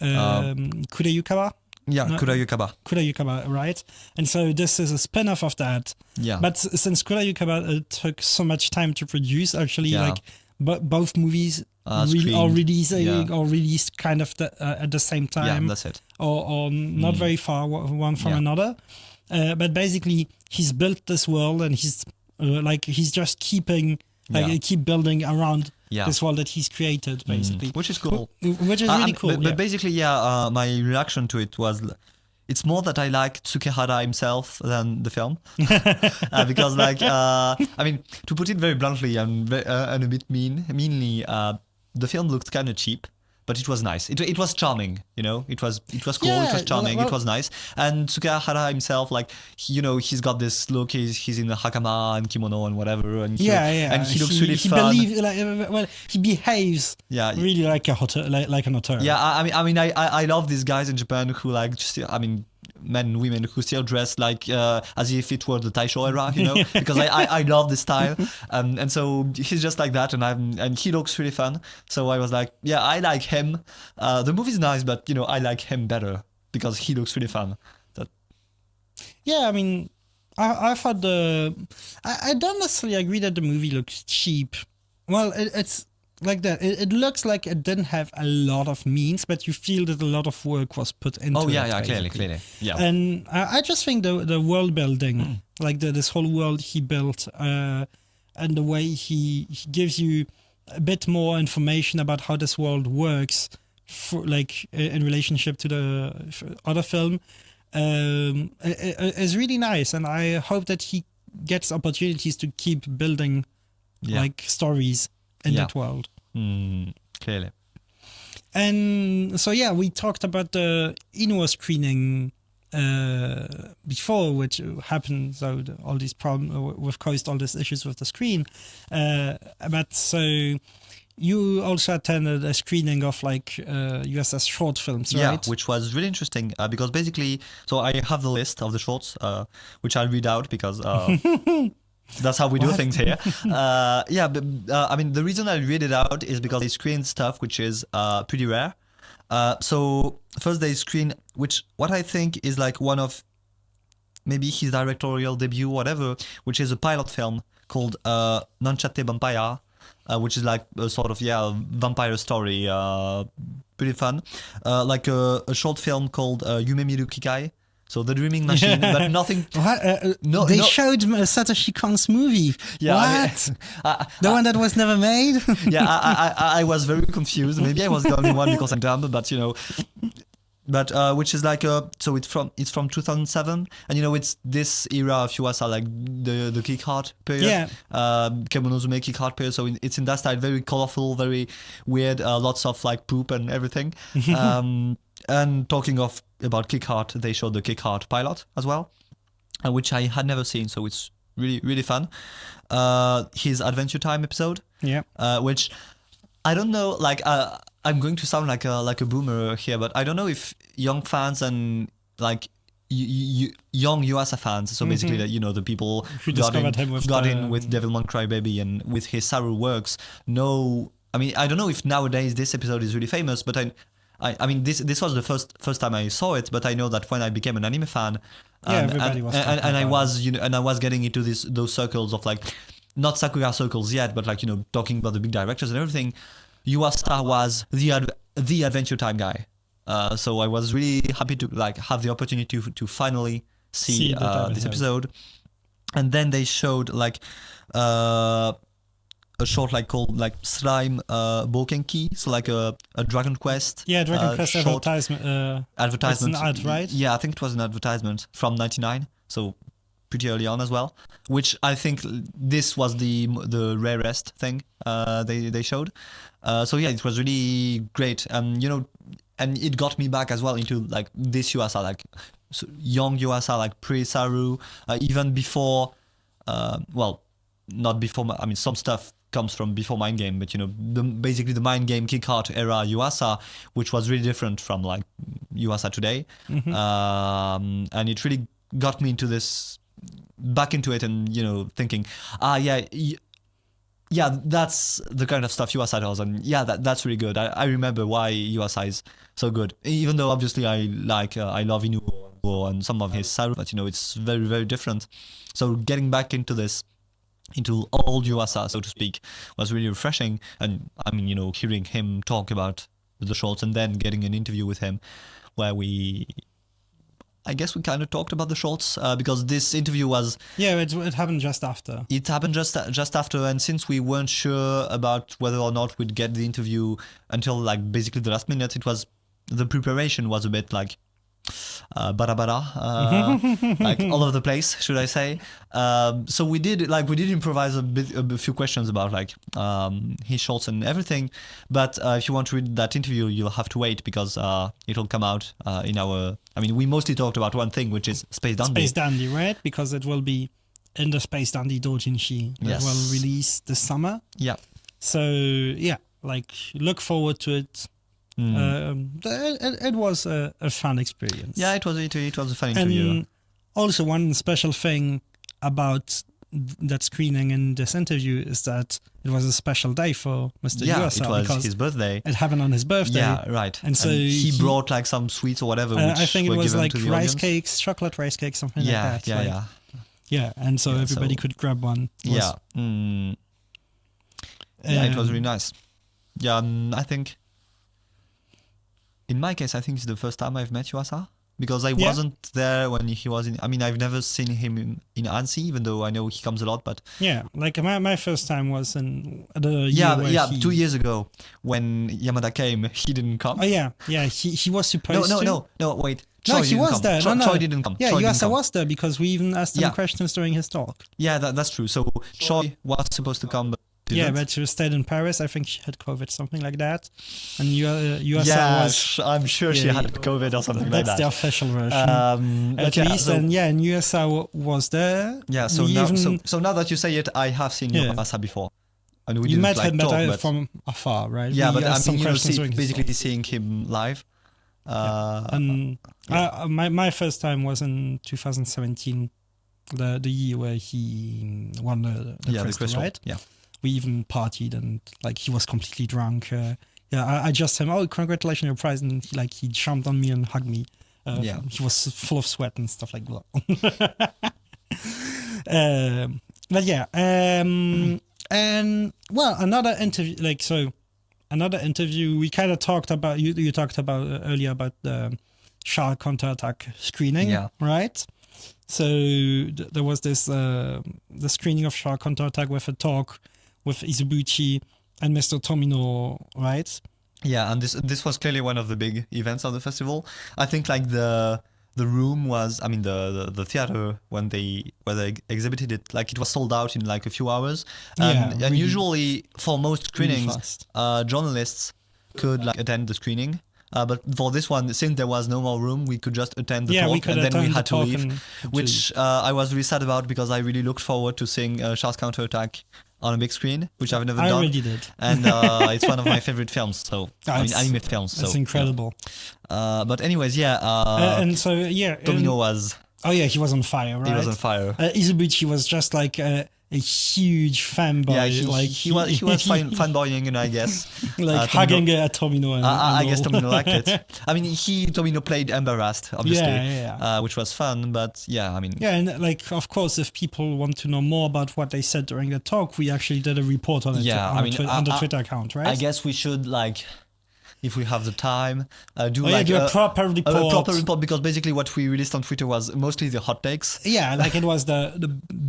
Kureyukaba. Kureyukaba, right? And so this is a spin-off of that. Yeah. But since Kureyukaba took so much time to produce, actually, both movies are released kind of at the same time. Yeah, that's it. Or not very far one from another. But basically, he's built this world, and he's just keep building around this world that he's created, basically. Which is cool. Which is really cool. But basically, my reaction to it was, it's more that I like Tsukehara himself than the film. Because I mean, to put it very bluntly and a bit meanly, the film looked kind of cheap, but it was nice. It was charming, It was cool. It was charming. It was nice. And Tsukehara himself, he's got this look. He's in a hakama and kimono and whatever. And and he looks really fun. He behaves really like an author. Yeah, I mean, I love these guys in Japan who men and women who still dress like as if it were the Taisho era, because I love this style, and so he's just like that, and he looks really fun. So I was like, I like him. The movie's nice, but I like him better because he looks really fun. I mean, I thought I don't necessarily agree that the movie looks cheap. Well, it's like that. It looks like it didn't have a lot of means, but you feel that a lot of work was put into it. Oh yeah, clearly. Yeah. And I just think the world building, like this whole world he built, and the way he gives you a bit more information about how this world works, in relationship to the other film, is really nice. And I hope that he gets opportunities to keep building stories in that world. Clearly. And so we talked about the Inuo screening before, which happened. So all these problems with caused all these issues with the screen. But so you also attended a screening of like USS short films, right? Yeah, which was really interesting because basically, so I have the list of the shorts, which I'll read out because that's how we do things here. Yeah, but I mean, the reason I read it out is because they screen stuff which is pretty rare. So first they screen, which what I think is like one of maybe his directorial debut, whatever, which is a pilot film called Nanchatte Vampire. Which is like a sort of vampire story, pretty fun. Like a short film called Yume Miru Kikai, so the Dreaming Machine, but nothing. What? They showed Satoshi Kon's movie. Yeah, what? The one that was never made. Yeah, I was very confused. Maybe I was the only one because I'm dumb, but you know. But which is like so it's from 2007, and you know it's this era of Yuasa, like the kick art period, Kemonozume kick art period. So it's in that style, very colorful, very weird, lots of like poop and everything. And talking about kick art, they showed the kick art pilot as well, which I had never seen. So it's really fun. His Adventure Time episode, which I don't know, like I'm going to sound like a boomer here, but I don't know if young fans and like young Yuasa fans, so basically you know the people who got in with Devilman Crybaby and with his Saru works know. I mean, I don't know if nowadays this episode is really famous, but I mean this was the first time I saw it, but I know that when I became an anime fan, everybody was and I was getting into those circles of like not Sakura circles yet, but like you know talking about the big directors and everything. Yuasa was the Adventure Time guy, so I was really happy to like have the opportunity to finally see this episode. And then they showed like a short like called like Slime Bokenki, so like a Dragon Quest. Yeah, Dragon Quest advertisement. It's an ad, right? Yeah, I think it was an advertisement from '99, so pretty early on as well. Which I think this was the rarest thing they showed. So yeah, it was really great, and you know, and it got me back as well into like this Yuasa, like young Yuasa, like pre-Saru, even before. Well, not before. I mean, some stuff comes from before Mind Game, but you know, basically the Mind Game kick art era Yuasa, which was really different from like Yuasa today, and it really got me into this, back into it, and you know, thinking, yeah, that's the kind of stuff Yuasa does, and yeah, that's really good. I remember why Yuasa is so good, even though obviously I love Inuo and some of his Saru, but you know, it's very different. So getting back into old Yuasa, so to speak, was really refreshing. And I mean, you know, hearing him talk about the shorts and then getting an interview with him where I guess we kind of talked about the shorts because this interview was... Yeah, it happened just after. It happened just after, and since we weren't sure about whether or not we'd get the interview until like basically the last minute, the preparation was a bit like bara, like all over the place, should I say. So we did improvise a few questions about like his shorts and everything, but if you want to read that interview, you'll have to wait because it'll come out in our... I mean, we mostly talked about one thing, which is Space Dandy. Space Dandy, right? Because it will be in the Space Dandy doujinshi that will release this summer. Yeah. So yeah, like look forward to it. It was a fun experience. Yeah, it was a fun interview. And also one special thing about that screening in this interview is that it was a special day for Mr. Yuasa. Yeah, it was his birthday. It happened on his birthday. Yeah, right. And so he brought like some sweets or whatever. Which I think it was like rice audience. Cakes, chocolate rice cakes, something like that. Yeah. Yeah, and so everybody could grab one. Yeah. Yeah, it was really nice. Yeah, I think... In my case, I think it's the first time I've met Yuasa because I wasn't there when he was in... I mean, I've never seen him in Annecy, even though I know he comes a lot, but... Yeah, like my first time was in the year 2 years ago when Yamada came, he didn't come. Oh, yeah, he was supposed to. No, wait. No, he was there. Choi didn't come. Yeah, Yuasa was there because we even asked him questions during his talk. Yeah, that's true. So Choi was supposed to come, but Yeah, but she stayed in Paris. I think she had COVID, something like that. And USA Yeah, was... I'm sure she had COVID or something like that. That's the official version. But At yeah, least, so, and USA was there. yeah. So We now, even- so now that you say it, I have seen Yeah. Yuasa before, and we you didn't met like him talk, but but from afar, right? yeah, We but I asked some mean, questions during his basically talk. seeing him live. And my first time was in 2017, the year where he won the crystal, right? Yeah. We even partied and like he was completely drunk. I just said, "Oh, congratulations on your prize!" And he jumped on me and hugged me. He was full of sweat and stuff like that. But yeah, and well, another interview we kind of talked about. You talked about earlier about the Shark counterattack screening, right? So there was this the screening of Shark counterattack with a talk with Izubuchi and Mr. Tomino, right? Yeah, and this was clearly one of the big events of the festival. I think like the room was, I mean the theater where they exhibited it, like it was sold out in like a few hours. And really, usually for most screenings, really journalists could like attend the screening. But for this one, since there was no more room, we could just attend the talk, and then we had to leave, which I was really sad about because I really looked forward to seeing Shark's Counterattack on a big screen, which I've never done. I already did. And it's one of my favorite films, so anime films. So it's incredible. Yeah. But anyways, yeah. And so yeah, Tomino was. Oh yeah, he was on fire, right? He was on fire. Izubuchi was just like a huge fanboy. Yeah, he was fanboying, and I guess like hugging Tomino. I guess Tomino liked it. I mean, Tomino played embarrassed, obviously, which was fun. But yeah, I mean, and like of course, if people want to know more about what they said during the talk, we actually did a report on it. Yeah, on the Twitter account, right? I guess we should like. If we have the time, do a proper report. A proper report, because basically what we released on Twitter was mostly the hot takes. Yeah, like it was the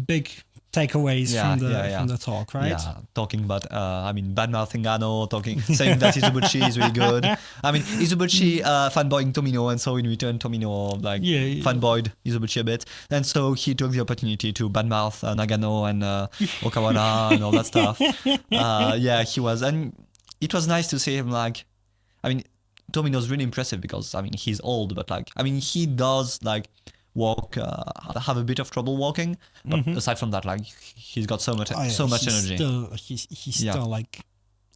big takeaways from the talk, right? Yeah, talking about bad mouthing Ano, saying that Izubuchi is really good. I mean, Izubuchi fanboying Tomino, and so in return Tomino fanboyed Izubuchi a bit, and so he took the opportunity to badmouth Nagano and Okawana and all that stuff. He was, and it was nice to see him like. I mean, Tomino's really impressive because I mean he's old, but like I mean he does like walk, have a bit of trouble walking, but aside from that, like he's got so much energy. He's still like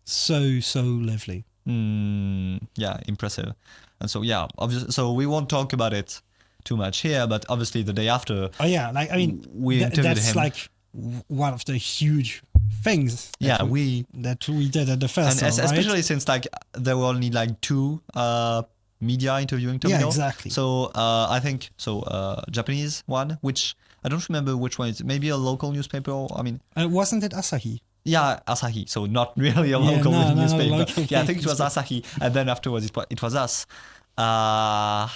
so lively. Yeah, impressive. And so obviously, so we won't talk about it too much here, but obviously the day after. Oh yeah, like I mean, we interviewed him. That's like one of the huge things that we did at the festival, and especially since like there were only like 2 media interviewing Tomino. Yeah, exactly. So I think Japanese one, which I don't remember which one it's maybe a local newspaper. I mean, wasn't it Asahi? Yeah, Asahi. So not really a local newspaper. I think it was Asahi, and then afterwards it was us. But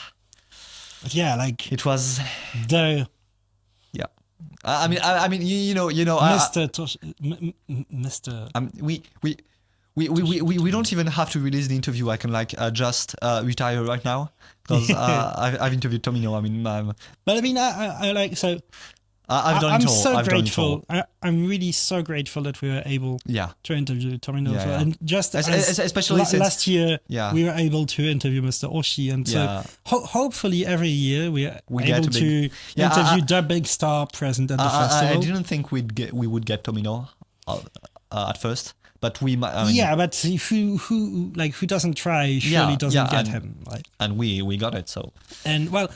yeah, like it was the. Yeah. I mean, you know, Mr. We don't even have to release the interview. I can like just retire right now because I've interviewed Tomino. I mean, but I mean, I like so. I've done it all. So grateful. I'm really so grateful that we were able to interview Tomino. And just especially since last year, we were able to interview Mr. Oshi, and so hopefully every year we are able to interview the big star present at the festival. I didn't think we would get Tomino at first, but we might. I mean, but who doesn't try surely doesn't get him. Like, and we got it. So and well,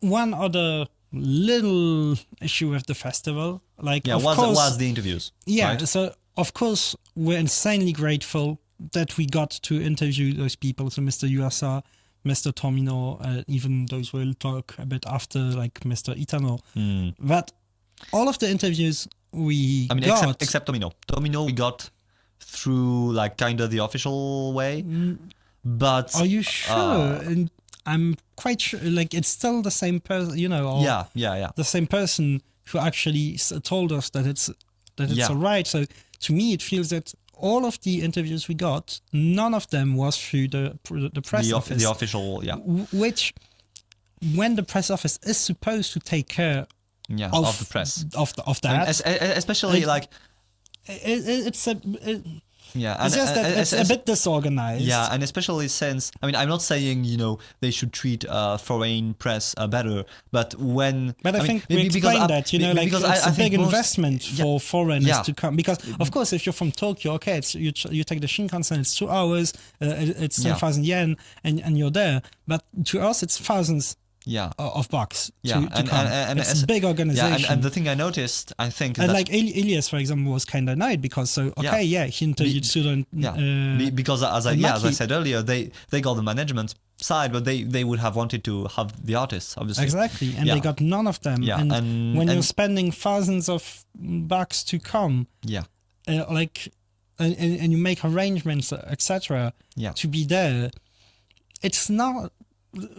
one other little issue with the festival, like was the interviews. Right? So of course we're insanely grateful that we got to interview those people. So Mr. Yuasa, Mr. Tomino, even those we'll talk a bit after, like Mr. Itano. But all of the interviews we got, except Tomino. Tomino we got through like kind of the official way. But are you sure? And I'm quite sure, like it's still the same person, you know. The same person who actually told us that it's alright. So to me, it feels that all of the interviews we got, none of them was through the press office. The official, which, when the press office is supposed to take care of the press, of that, especially like it's a. Yeah, It's just that it's a bit disorganized. Yeah, and especially since, I mean, I'm not saying, they should treat foreign press better, but when... But I think we explained that, it's a big investment for foreigners to come. Because, of course, if you're from Tokyo, okay, you take the Shinkansen, it's 2 hours, it's 10,000 yen, and you're there. But to us, it's thousands of bucks to come. And it's a big organization. Yeah, and the thing I noticed, I think... And like Elias, for example, was kind of annoyed because, he interviewed Sûdo and... because as I said earlier, they got the management side, but they would have wanted to have the artists, obviously. Exactly, and they got none of them. Yeah, and when you're spending thousands of bucks to come, and you make arrangements, etc., to be there, it's not...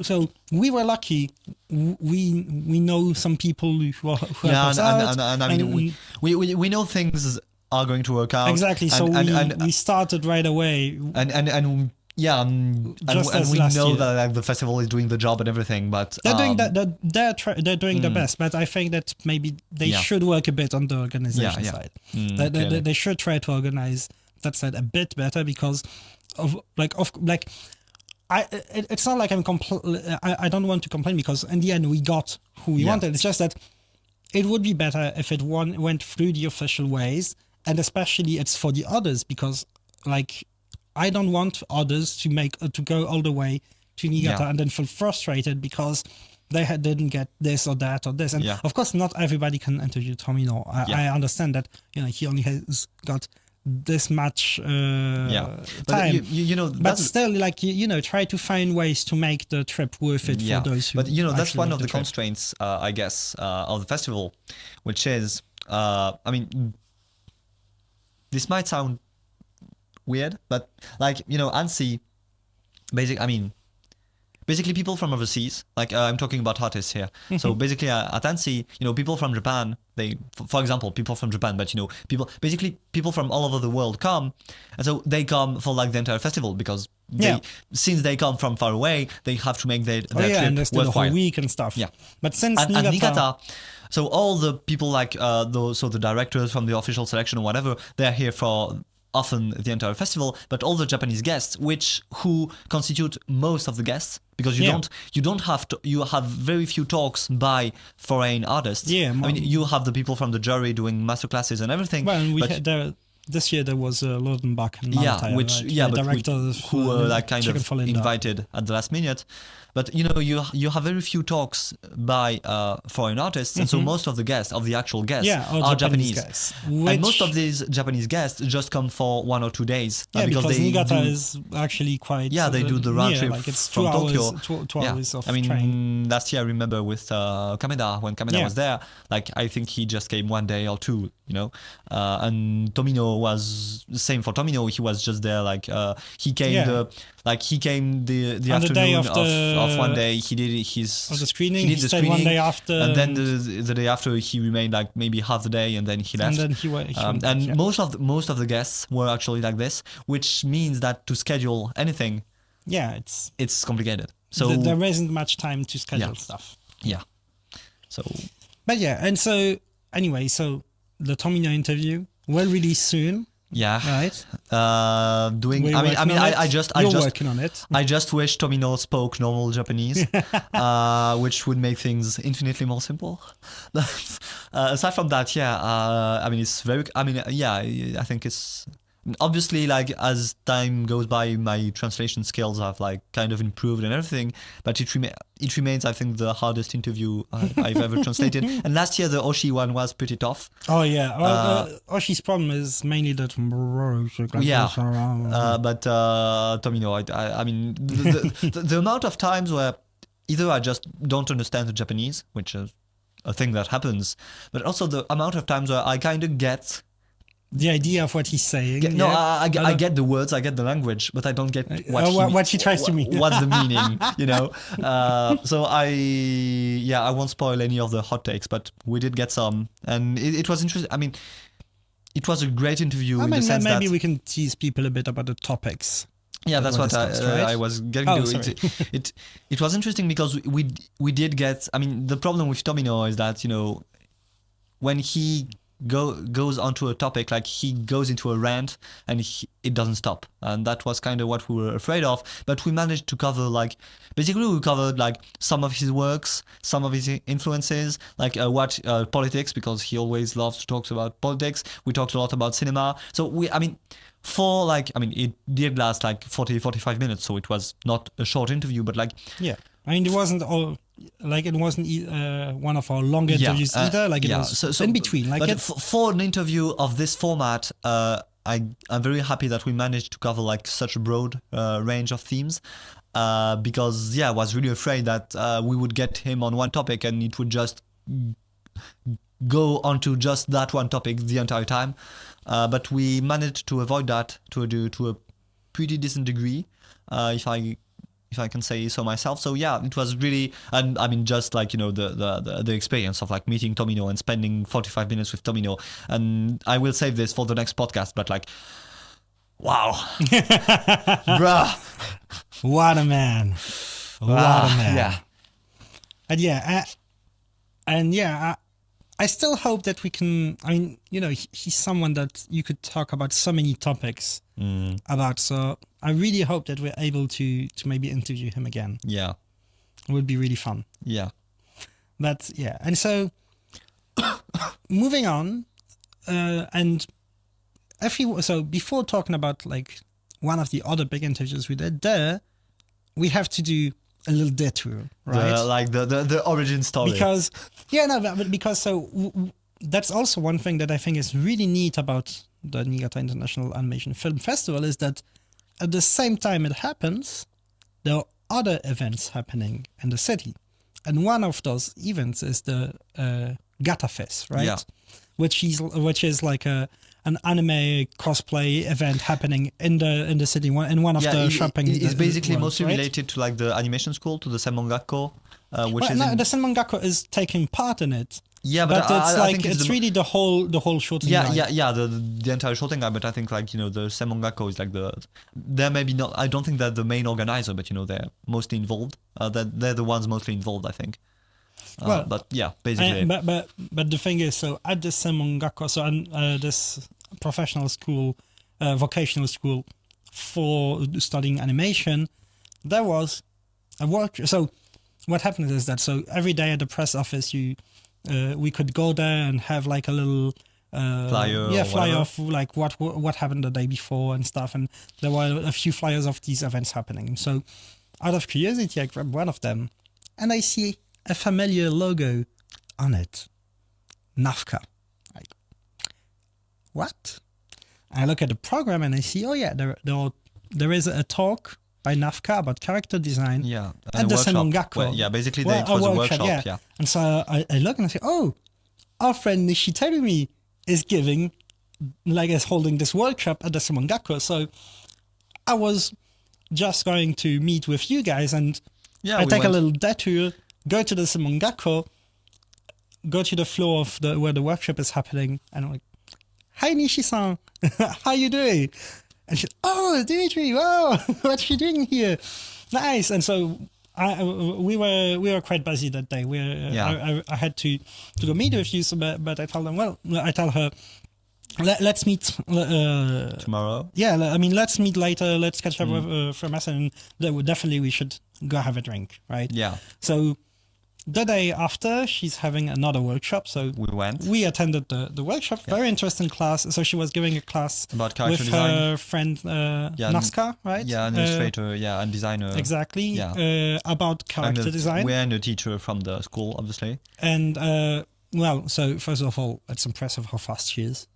So we were lucky. We know some people who help us out. And I mean, we know things are going to work out. Exactly. So we started right away. And we know that the festival is doing the job and everything. But they're doing that. They're doing the best. But I think that maybe they should work a bit on the organization side. They should try to organize that side a bit better because it's not like I don't want to complain because in the end we got who we wanted. It's just that it would be better if it went through the official ways, and especially it's for the others because I don't want others to go all the way to Niigata and then feel frustrated because they didn't get this or that or this. And of course, not everybody can interview Tomino. I understand that he only has got this much time, but still, try to find ways to make the trip worth it for those who. But that's one of the constraints, I guess, of the festival, which is, this might sound weird, but ANSI, basically people from overseas, I'm talking about artists here. So basically at ANSI, people from Japan, for example, people from Japan, but people from all over the world come, and so they come for the entire festival because since they come from far away, they have to make their trip and they stay the whole week and stuff. Yeah, but since Niigata, so all the people the directors from the official selection or whatever, they're here for often the entire festival, but all the Japanese guests, who constitute most of the guests, because you have very few talks by foreign artists. You have the people from the jury doing masterclasses and everything. Well, this year there was Lodenbach and Matteo, who were kind of invited at the last minute. But you have very few talks by foreign artists, and so most of the actual guests are Japanese guests, and most of these Japanese guests just come for 1 or 2 days. Because Niigata is actually quite they do the round trip it's from Tokyo. 2 hours of train. Last year I remember with Kameda, when Kameda was there, I think he just came 1 day or 2, and Tomino was the same for Tomino. He was just there, he came he came the afternoon of 1 day. He did the screening. He did the stayed screening 1 day after, and then the day after he remained maybe half the day, and then he left. And then he went. Most of the guests were actually like this, which means that to schedule anything, it's complicated. So there isn't much time to schedule stuff. Yeah. So. But and so anyway, the Tomino interview will release soon. Yeah. Right. I just working on it. I just wish Tomino spoke normal Japanese, which would make things infinitely more simple. Aside from that, it's very. I think it's obviously as time goes by, my translation skills have kind of improved and everything, but it remains, I think, the hardest interview I've ever translated. And last year the Oshi one was pretty tough. Oh yeah, Oshi's problem is mainly that. But Tomino, the amount of times where either I just don't understand the Japanese, which is a thing that happens, but also the amount of times where I kind of get the idea of what he's saying. I get the words, I get the language, but I don't get what he tries to mean. What's the meaning, So I won't spoil any of the hot takes, but we did get some, and it was interesting. It was a great interview in the sense that maybe we can tease people a bit about the topics. Yeah, that's what I was getting to. It was interesting because we did get. The problem with Tomino is that when he goes onto a topic, like he goes into a rant and it doesn't stop, and that was kind of what we were afraid of. But we managed to cover, like, basically we covered like some of his works, some of his influences, like politics, because he always loves to talk about politics. We talked a lot about cinema, so it did last like 45 minutes, so it was not a short interview, but like, yeah, I mean, it wasn't one of our longer interviews either. Like, it was so in between. Like, but for an interview of this format, I'm very happy that we managed to cover like such a broad range of themes. Because I was really afraid that we would get him on one topic and it would just go onto just that one topic the entire time. But we managed to avoid that to a pretty decent degree, if I can say so myself. So yeah, it was really, and I mean, just like, the experience of like meeting Tomino and spending 45 minutes with Tomino. And I will save this for the next podcast, but like, wow, bruh, what a man, what a man. Yeah, and I still hope that we can. I mean, he's someone that you could talk about so many topics about. So I really hope that we're able to maybe interview him again. Yeah, it would be really fun. Yeah, but yeah, and so moving on, and before talking about like one of the other big interviews we did there, we have to do a little detour, right? The origin story. Because that's also one thing that I think is really neat about the Niigata International Animation Film Festival, is that at the same time it happens, there are other events happening in the city, and one of those events is the Gata Fest, right? Yeah. Which is like an anime cosplay event happening in the city, in one of the shopping. It's basically mostly right? related to like the animation school, to the Senmongakko, the Senmongakko is taking part in it. Yeah, but I think it's really the whole Shoten. The entire Shoten guy. But I think like the Senmongakko is like they're maybe not. I don't think they're the main organizer, but they're mostly involved. They're the ones mostly involved, I think. But yeah, basically. But the thing is, so at the Senmongakko, this professional school, vocational school for studying animation, there was a work. So what happened is that every day at the press office, we could go there and have like a little flyer of like what happened the day before and stuff, and there were a few flyers of these events happening. So out of curiosity, I grabbed one of them, and I see a familiar logo on it, NAFCA. Like, what? I look at the program and I see, there is a talk by NAFCA about character design at the Senmongakko. Well, basically it was a workshop. Yeah. And so I look and I say, our friend Nishiterumi is holding this workshop at the Senmongakko. So I was just going to meet with you guys, and I take a little detour, go to the Senmongakko, go to the floor of where the workshop is happening, and I'm like, "Hi Nishi-san, how you doing?" And she's, "Oh, Dimitri, wow, what you doing here? Nice." And so we were quite busy that day. I had to go meet with you, but I told them, I tell her, let's meet tomorrow. Yeah, I mean, let's meet later. Let's catch up for a mess, and definitely we should go have a drink, right? Yeah. So the day after, she's having another workshop. So we attended the workshop. Yeah. Very interesting class. So she was giving a class about character with design. Her friend Naska, right? Yeah, an illustrator, and designer. Exactly. Yeah. About character design. We're a teacher from the school, obviously. And so first of all, it's impressive how fast she is.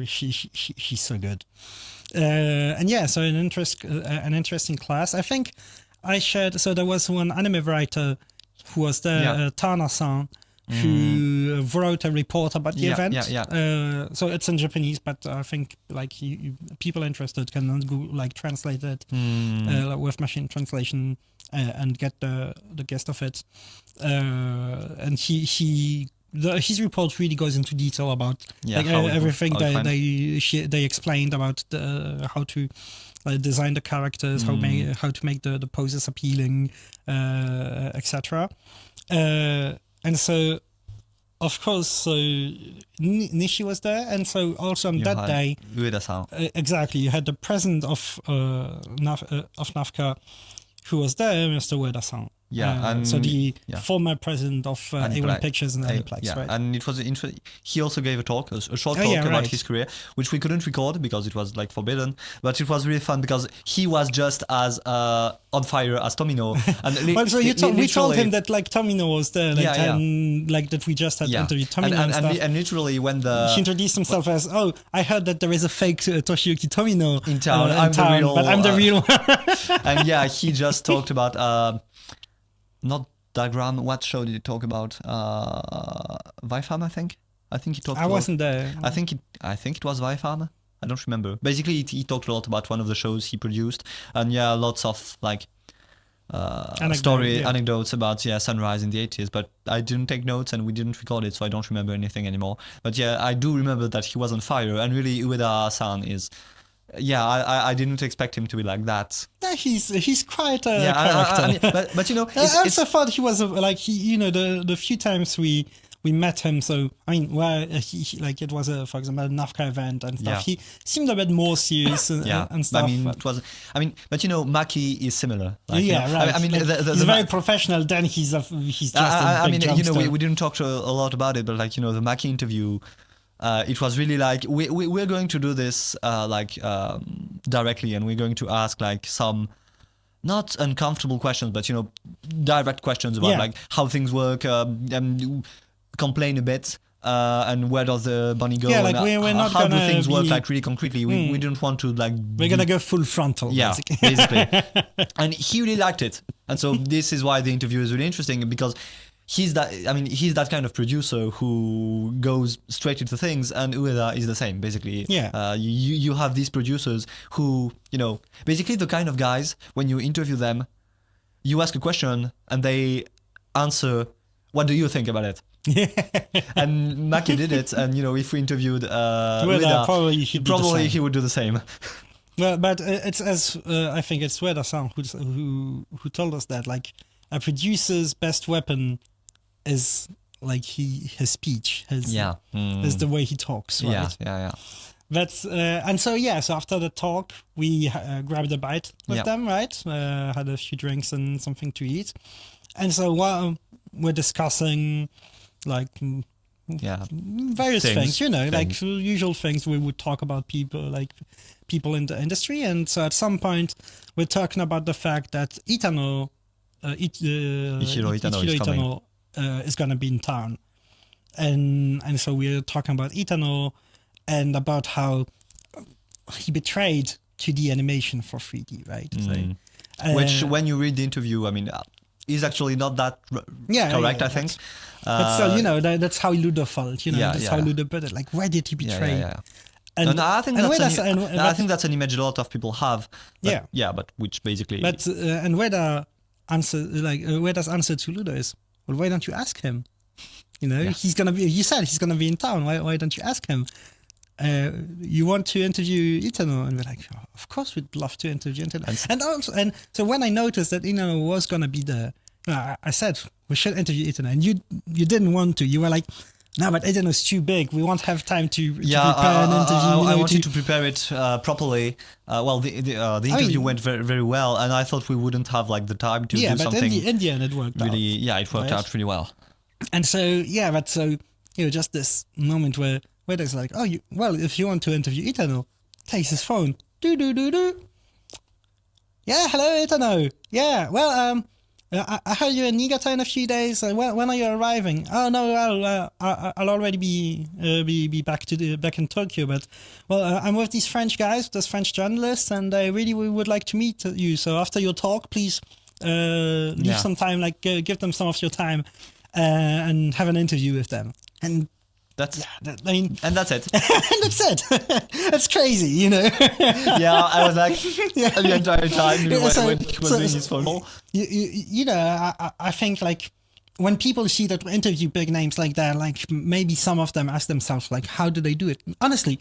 She's so good. So an interesting class. I think I shared. So there was one anime writer who was there, Tana-san, who wrote a report about the event. So it's in Japanese, but I think like people interested can go translate it with machine translation and get the gist of it. And his report really goes into detail about everything they explained about how to design the characters, how to make the poses appealing, etc. And so of course, so Nishi was there, and so also on You that had day, Ueda-san. exactly, you had the president of NAFCA who was there, Mr. Ueda-san. Yeah, and so the yeah. former president of A1 Pictures and Aniplex, yeah, right? and it was he also gave a talk, a short Oh, talk yeah, about right. his career, which we couldn't record because it was like forbidden. But it was really fun because he was just as on fire as Tomino. And Well, so we told literally- him that like Tomino was there, like, Yeah, yeah. and like that we just had yeah, interviewed Tomino and, stuff. and literally when He introduced himself as, "Oh, I heard that there is a fake Toshiyuki Tomino in town, I'm the real, but I'm the real one." and yeah, he just talked about not diagram. What show did he talk about? Vifam, I think. I think he talked. I wasn't there. I think it was Vifam. I don't remember. Basically, he talked a lot about one of the shows he produced, and yeah, lots of like anecdotes about Sunrise in the 80s. But I didn't take notes, and we didn't record it, so I don't remember anything anymore. But yeah, I do remember that he was on fire, and really Ueda-san is. Yeah, I didn't expect him to be like that. Yeah, he's quite a Yeah, character. but you know, I also thought he was like the few times we met him. So I mean, where he like it was for example a NAFCA event and stuff. Yeah. He seemed a bit more serious and stuff. I mean, but you know, Maki is similar. Like, yeah, you know, right. I mean, like, he's very professional. Then he's just I a mean, big you know, jumpster. we didn't talk a lot about it, but like, you know, the Maki interview, it was really like we're going to do this directly, and we're going to ask like some not uncomfortable questions, but you know, direct questions about like how things work, and complain a bit. And where does the bunny go? Yeah, like and we're not how do gonna things work be- like really concretely? We didn't want to like. We're gonna go full frontal. Yeah, basically. basically. And he really liked it. And so this is why the interview is really interesting, because he's that kind of producer who goes straight into things, and Ueda is the same, basically. Yeah. You have these producers who, you know, basically the kind of guys, when you interview them, you ask a question and they answer, what do you think about it? And Maki did it, and you know, if we interviewed Ueda, probably he would do the same. Well, but it's as I think it's Ueda-san who told us that like a producer's best weapon is like his speech, is the way he talks, right? Yeah. That's and so after the talk we grabbed a bite with them, right? Had a few drinks and something to eat, and so while we're discussing like various things, you know, like usual things we would talk about, people in the industry. And so at some point we're talking about the fact that Ichiro Itano is going to be in town, and so we're talking about Itano and about how he betrayed 2D animation for 3D, right? So, which when you read the interview, I mean, is actually not that correct, I think. But still, you know, that's how Ludo felt, you know, how Ludo put it. Like, why did he betray? And I think that's an image a lot of people have. But, but which basically. But and Ueda's answer to Ludo is, well, why don't you ask him? You know, he's gonna be. You said he's gonna be in town. Why don't you ask him? You want to interview Itano? And we're like, oh, of course we'd love to interview Itano. And so when I noticed that Itano was gonna be there, I said we should interview Itano, and you didn't want to. You were like, no, but Itano's too big. We won't have time to prepare an interview. I wanted to prepare it properly. Well, the interview went very, very well, and I thought we wouldn't have like the time to do something. Yeah, but in the end it worked out. It worked out really well. And so just this moment where there's like, if you want to interview Itano, takes his phone. Do. Yeah, hello Itano. Yeah, well, I heard you're in Niigata in a few days. When are you arriving? Oh no, I'll already be back in Tokyo. But I'm with these French guys, those French journalists, and I really would like to meet you. So after your talk, please leave some time, like give them some of your time, and have an interview with them. And that's it. And that's it. That's crazy, you know. I was like the entire time when he was doing his phone call. You know, I think like when people see that we interview big names like that, like maybe some of them ask themselves like, how do they do it? Honestly,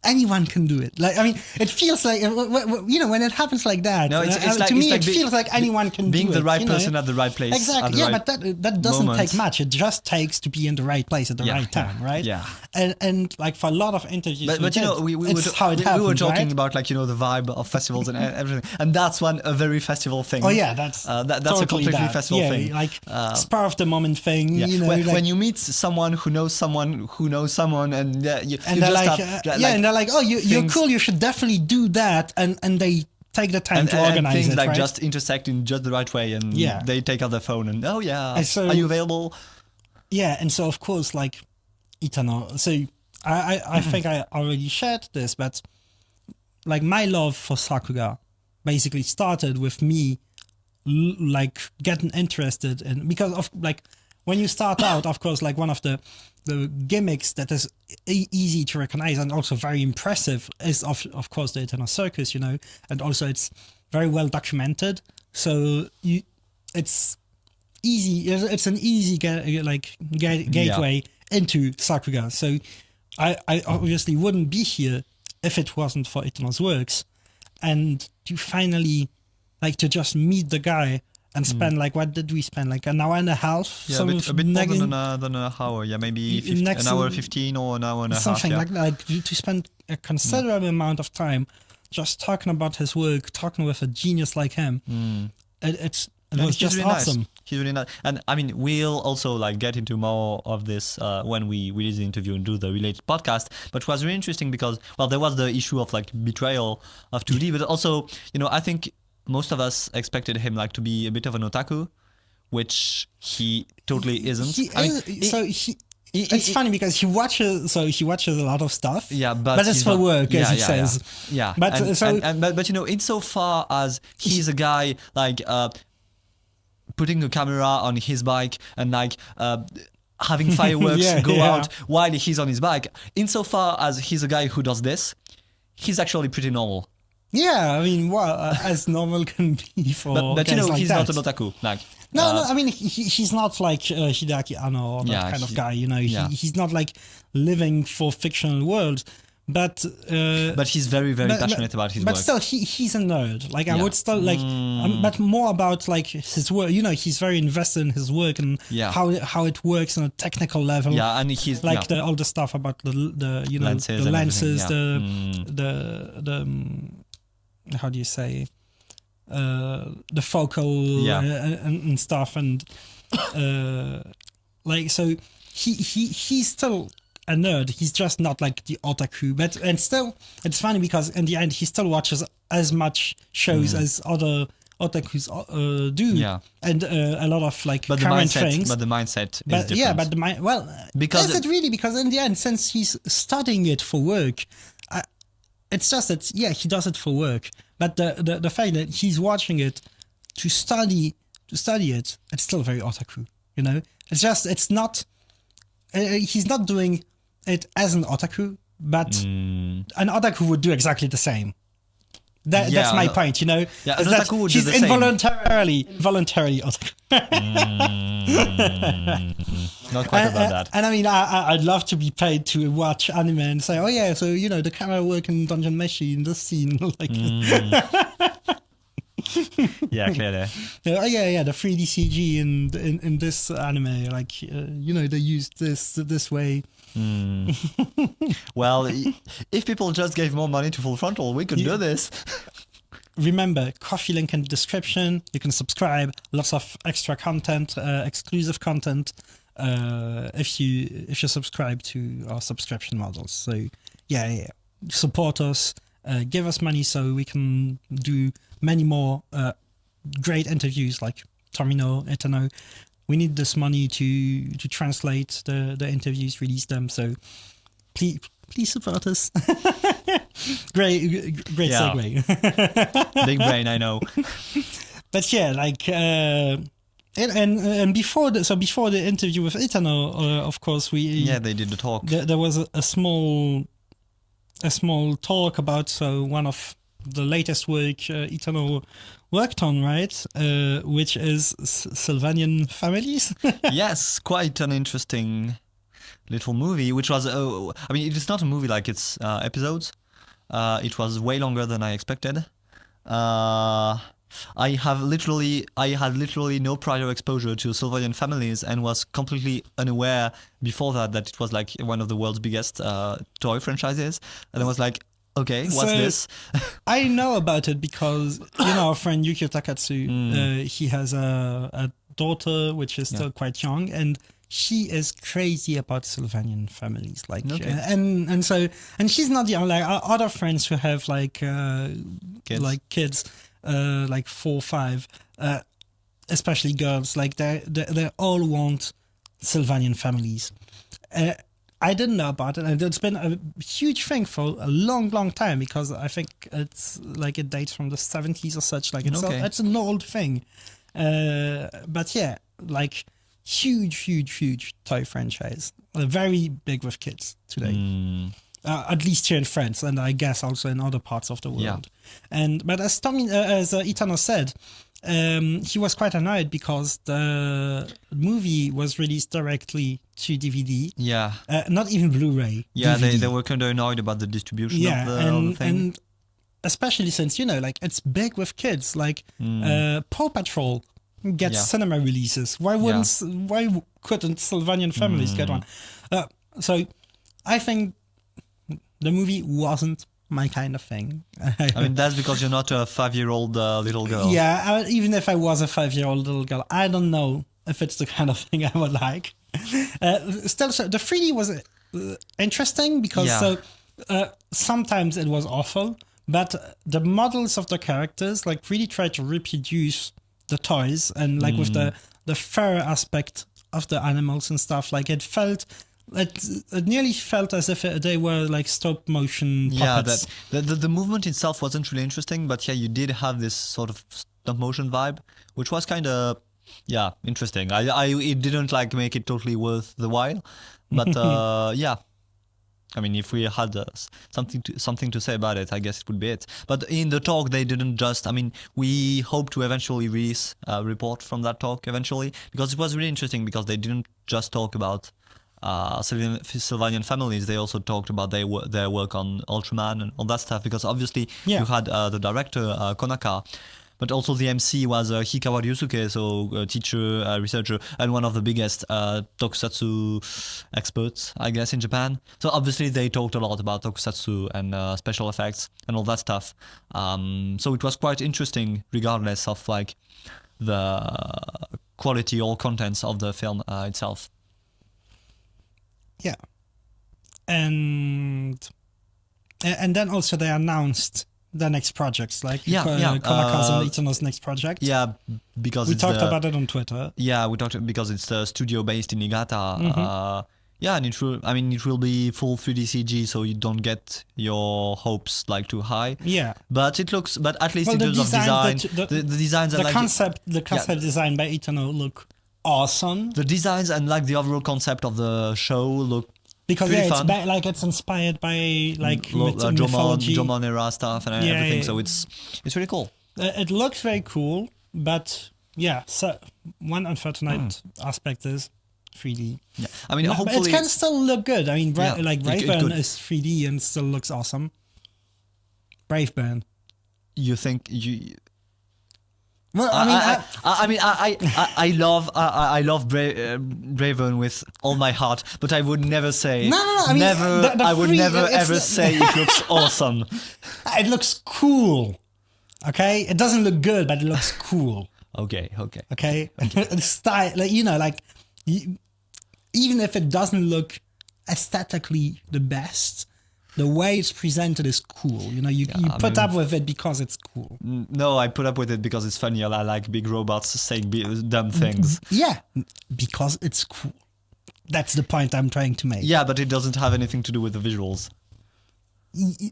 anyone can do it. Like, I mean, it feels like, when it happens like that, No, it's like, to me, it's like it feels like anyone can do it. being the right person at the right place. Exactly. At the right but that doesn't moment. take much. It just takes to be in the right place at the right time, right? Yeah. And like for a lot of interviews, But we were talking about like the vibe of festivals and everything, and that's a very festival thing. Oh yeah, that's a completely festival thing. Like spur of the moment thing. Yeah. When you meet someone who knows someone, and and they're like, oh, you're cool. You should definitely do that, and they take the time to organize things it. Like right? just intersect in just the right way, and they take out their phone and are you available? Yeah, and so of course, like Itano. So I think I already shared this, but like my love for Sakuga basically started with me like getting interested in, because of like when you start out, of course, like one of the gimmicks that is easy to recognize and also very impressive is of course the Eternal Circus, and also it's very well documented. So it's easy. It's an easy gateway into Sakuga. So I obviously wouldn't be here if it wasn't for Eternal's works, and to finally to just meet the guy. And spend what did we spend? Like an hour and a half? Yeah, a bit more than an hour. Yeah, maybe an hour 15 or an hour and a half. Something like that. To spend a considerable amount of time just talking about his work, talking with a genius like him. It was just really awesome. Nice. He's really nice. And I mean, we'll also get into more of this when we release the interview and do the related podcast. But it was really interesting because, there was the issue of betrayal of 2D, but also, I think most of us expected him to be a bit of an otaku, which he totally isn't. It's funny because he watches a lot of stuff. Yeah, but it's for work, as he says. Yeah. But insofar as he's a guy putting a camera on his bike and having fireworks go out while he's on his bike, insofar as he's a guy who does this, he's actually pretty normal. Yeah, I mean, as normal can be for but guys he's that. not an otaku. No, I mean, he's not like Hideaki Anno or that kind of guy, He's not living for fictional worlds, but he's very, very passionate about his work. But still, he's a nerd. I would still but more about his work. He's very invested in his work and how it works on a technical level. Yeah, and he's all the stuff about the lenses, the how do you say, the focal and stuff, and so he's still a nerd. He's just not the otaku, and still it's funny because in the end he still watches as much shows as other otakus do, and a lot of current things. But the mindset is different. Yeah, but is it really? Because in the end, since he's studying it for work, it's just that he does it for work. But the fact that he's watching it to study it, it's still very otaku. It's not. He's not doing it as an otaku, but an otaku would do exactly the same. That's my point, Yeah, an otaku would do the same. He's involuntarily otaku. Not quite about that. And I mean, I'd love to be paid to watch anime and say, oh yeah, so the camera work in Dungeon Meshi in this scene, Yeah, clearly. The 3D CG in this anime, they used this way. Well, if people just gave more money to Full Frontal, we could do this. Remember, coffee link in the description. You can subscribe. Lots of extra content, exclusive content. If you subscribe to our subscription models. So support us. Give us money so we can do many more great interviews like Tomino, Etano. We need this money to translate the interviews, release them. So please support us. great segue. Big brain, I know. But and before the interview with Etano, of course they did the talk. There was a small talk about one of the latest work Etano worked on, right? Which is Sylvanian families. Yes, quite an interesting little movie, which was, I mean, it's not a movie like it's episodes. It was way longer than I expected. I had literally no prior exposure to Sylvanian families and was completely unaware before that it was like one of the world's biggest toy franchises. And I was like, okay, what's this? I know about it because, our friend Yukio Takatsu, he has a daughter which is still quite young, and she is crazy about Sylvanian families. Like, and she's not the only, like, our other friends who have like kids. Like 4 or 5, especially girls, like they all want Sylvanian families. I didn't know about it, and it's been a huge thing for a long time, because I think it's like it dates from the 70s or such. Like it's an old thing, but yeah, like huge toy franchise, very big with kids today. At least here in France, and I guess also in other parts of the world. But as Itano said, he was quite annoyed because the movie was released directly to DVD. Yeah. Not even Blu-ray. Yeah, they were kind of annoyed about the distribution of the thing. And especially since, like, it's big with kids. Like, Paw Patrol gets cinema releases. Why couldn't Sylvanian families get one? So I think the movie wasn't my kind of thing. I mean, that's because you're not a 5-year-old little girl. Yeah, even if I was a 5-year-old little girl, I don't know if it's the kind of thing I would like. Still, so the 3D was interesting because sometimes it was awful, but the models of the characters like really tried to reproduce the toys, and like with the fur aspect of the animals and stuff, like it nearly felt as if they were like stop motion puppets. Yeah, the movement itself wasn't really interesting, but you did have this sort of stop motion vibe, which was kind of interesting. It didn't like make it totally worth the while, but I mean, if we had something to say about it, I guess it would be it. But in the talk, they didn't just. I mean, we hope to eventually release a report from that talk eventually, because it was really interesting, because they didn't just talk about Sylvanian families. They also talked about their work on Ultraman and all that stuff, because obviously you had the director Konaka, but also the MC was Hikawa Ryusuke, so a teacher, researcher, and one of the biggest tokusatsu experts, I guess, in Japan. So obviously they talked a lot about tokusatsu and special effects and all that stuff. So it was quite interesting, regardless of like the quality or contents of the film itself. Yeah, and then also they announced the next projects, like Konaka's and Itano's next project. Yeah, because we talked about it on Twitter. Yeah, we talked because it's a studio based in Niigata. And it will be full 3D CG, so you don't get your hopes like too high. Yeah, but it looks, but at least in terms of design, the designs are the concept design by Itano look awesome. The designs and like the overall concept of the show look because it's it's inspired by like mythology, Jomon era stuff and everything. So it's really cool. It looks very cool, but so one unfortunate aspect is 3D. Yeah, I mean, hopefully it can still look good. I mean, Braveburn is 3D and still looks awesome. Braveburn. You think you? Well, I love Braveburn with all my heart, but I would never say I would never ever say it looks awesome. It looks cool. Okay, it doesn't look good, but it looks cool. Okay. Style, even if it doesn't look aesthetically the best, the way it's presented is cool. You put up with it because it's cool. No, I put up with it because it's funny. I like big robots saying dumb things. Yeah, because it's cool. That's the point I'm trying to make. Yeah, but it doesn't have anything to do with the visuals.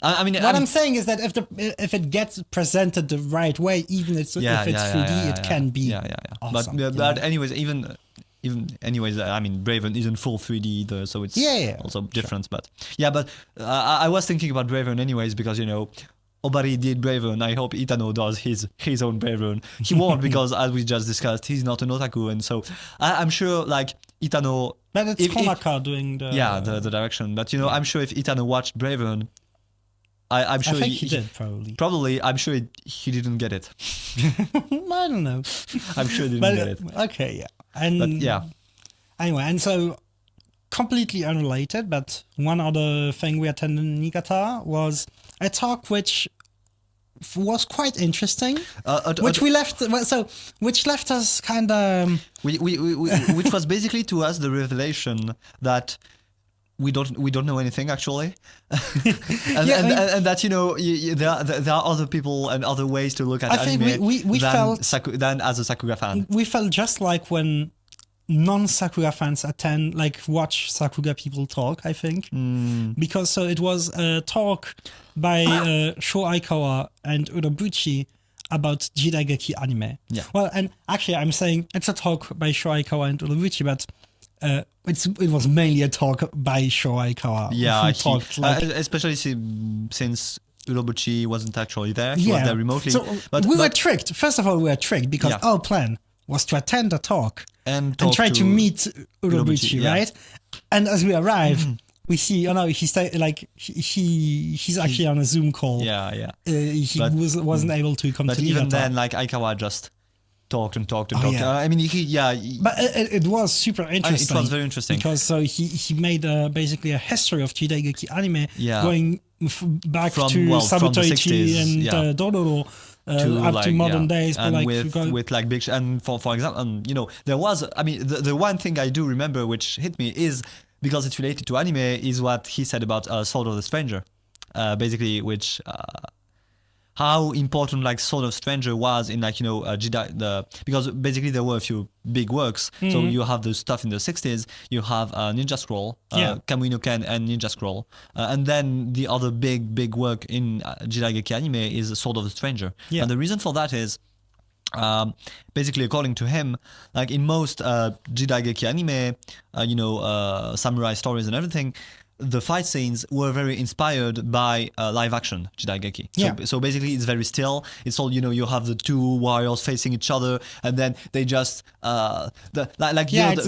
I'm saying is that if it gets presented the right way, even if it's 3D, it can be awesome. But anyways, even Braveburn isn't full 3D either, so it's also different. Sure. But I was thinking about Braveburn anyways, because Obari did Braveburn. I hope Itano does his own Braveburn. He won't because, as we just discussed, he's not an otaku, and so I'm sure like Itano. But it's Konaka doing the... Yeah, the direction. But, I'm sure if Itano watched Braven, I'm sure I think he did, probably. Probably, I'm sure he didn't get it. I don't know. I'm sure he didn't get it. Okay, yeah. And but, yeah. Anyway, and so, completely unrelated, but one other thing we attended in Niigata was a talk which was quite interesting, which left us kind of... which was basically to us the revelation that we don't know anything actually, and that there are other people and other ways to look at anime than as a Sakura fan. We felt just like when non-Sakura fans watch Sakura people talk, I think, because so it was a talk by Sho Aikawa and Urobuchi about Jidaigeki anime. Yeah. Well, and actually I'm saying it's a talk by Sho Aikawa and Urobuchi, but it was mainly a talk by Sho Aikawa. Yeah, especially since Urobuchi wasn't actually there. He was there remotely. So we were tricked. First of all, we were tricked because our plan was to attend the talk and try to meet Urobuchi, right? And as we arrive, we see, he's actually on a Zoom call. Yeah. He wasn't able to come to Niigata. But even then, Aikawa just talked and talked. But it was super interesting. It was very interesting because so he made basically a history of Jidaigeki anime, going back to Sabutoichi and Dororo. Up to modern days, and with big and for example, there was the one thing I do remember which hit me is because it's related to anime is what he said about Sword of the Stranger, basically which how important Sword of Stranger was in because basically there were a few big works. So you have the stuff in the 60s, you have Ninja Scroll, Kamui no Ken and Ninja Scroll, and then the other big work in Jidaigeki anime is Sword of the Stranger. And the reason for that is basically according to him, in most Jidaigeki anime, samurai stories and everything, the fight scenes were very inspired by live action Jidaigeki. So basically it's very still. It's all, you have the two warriors facing each other and then they just the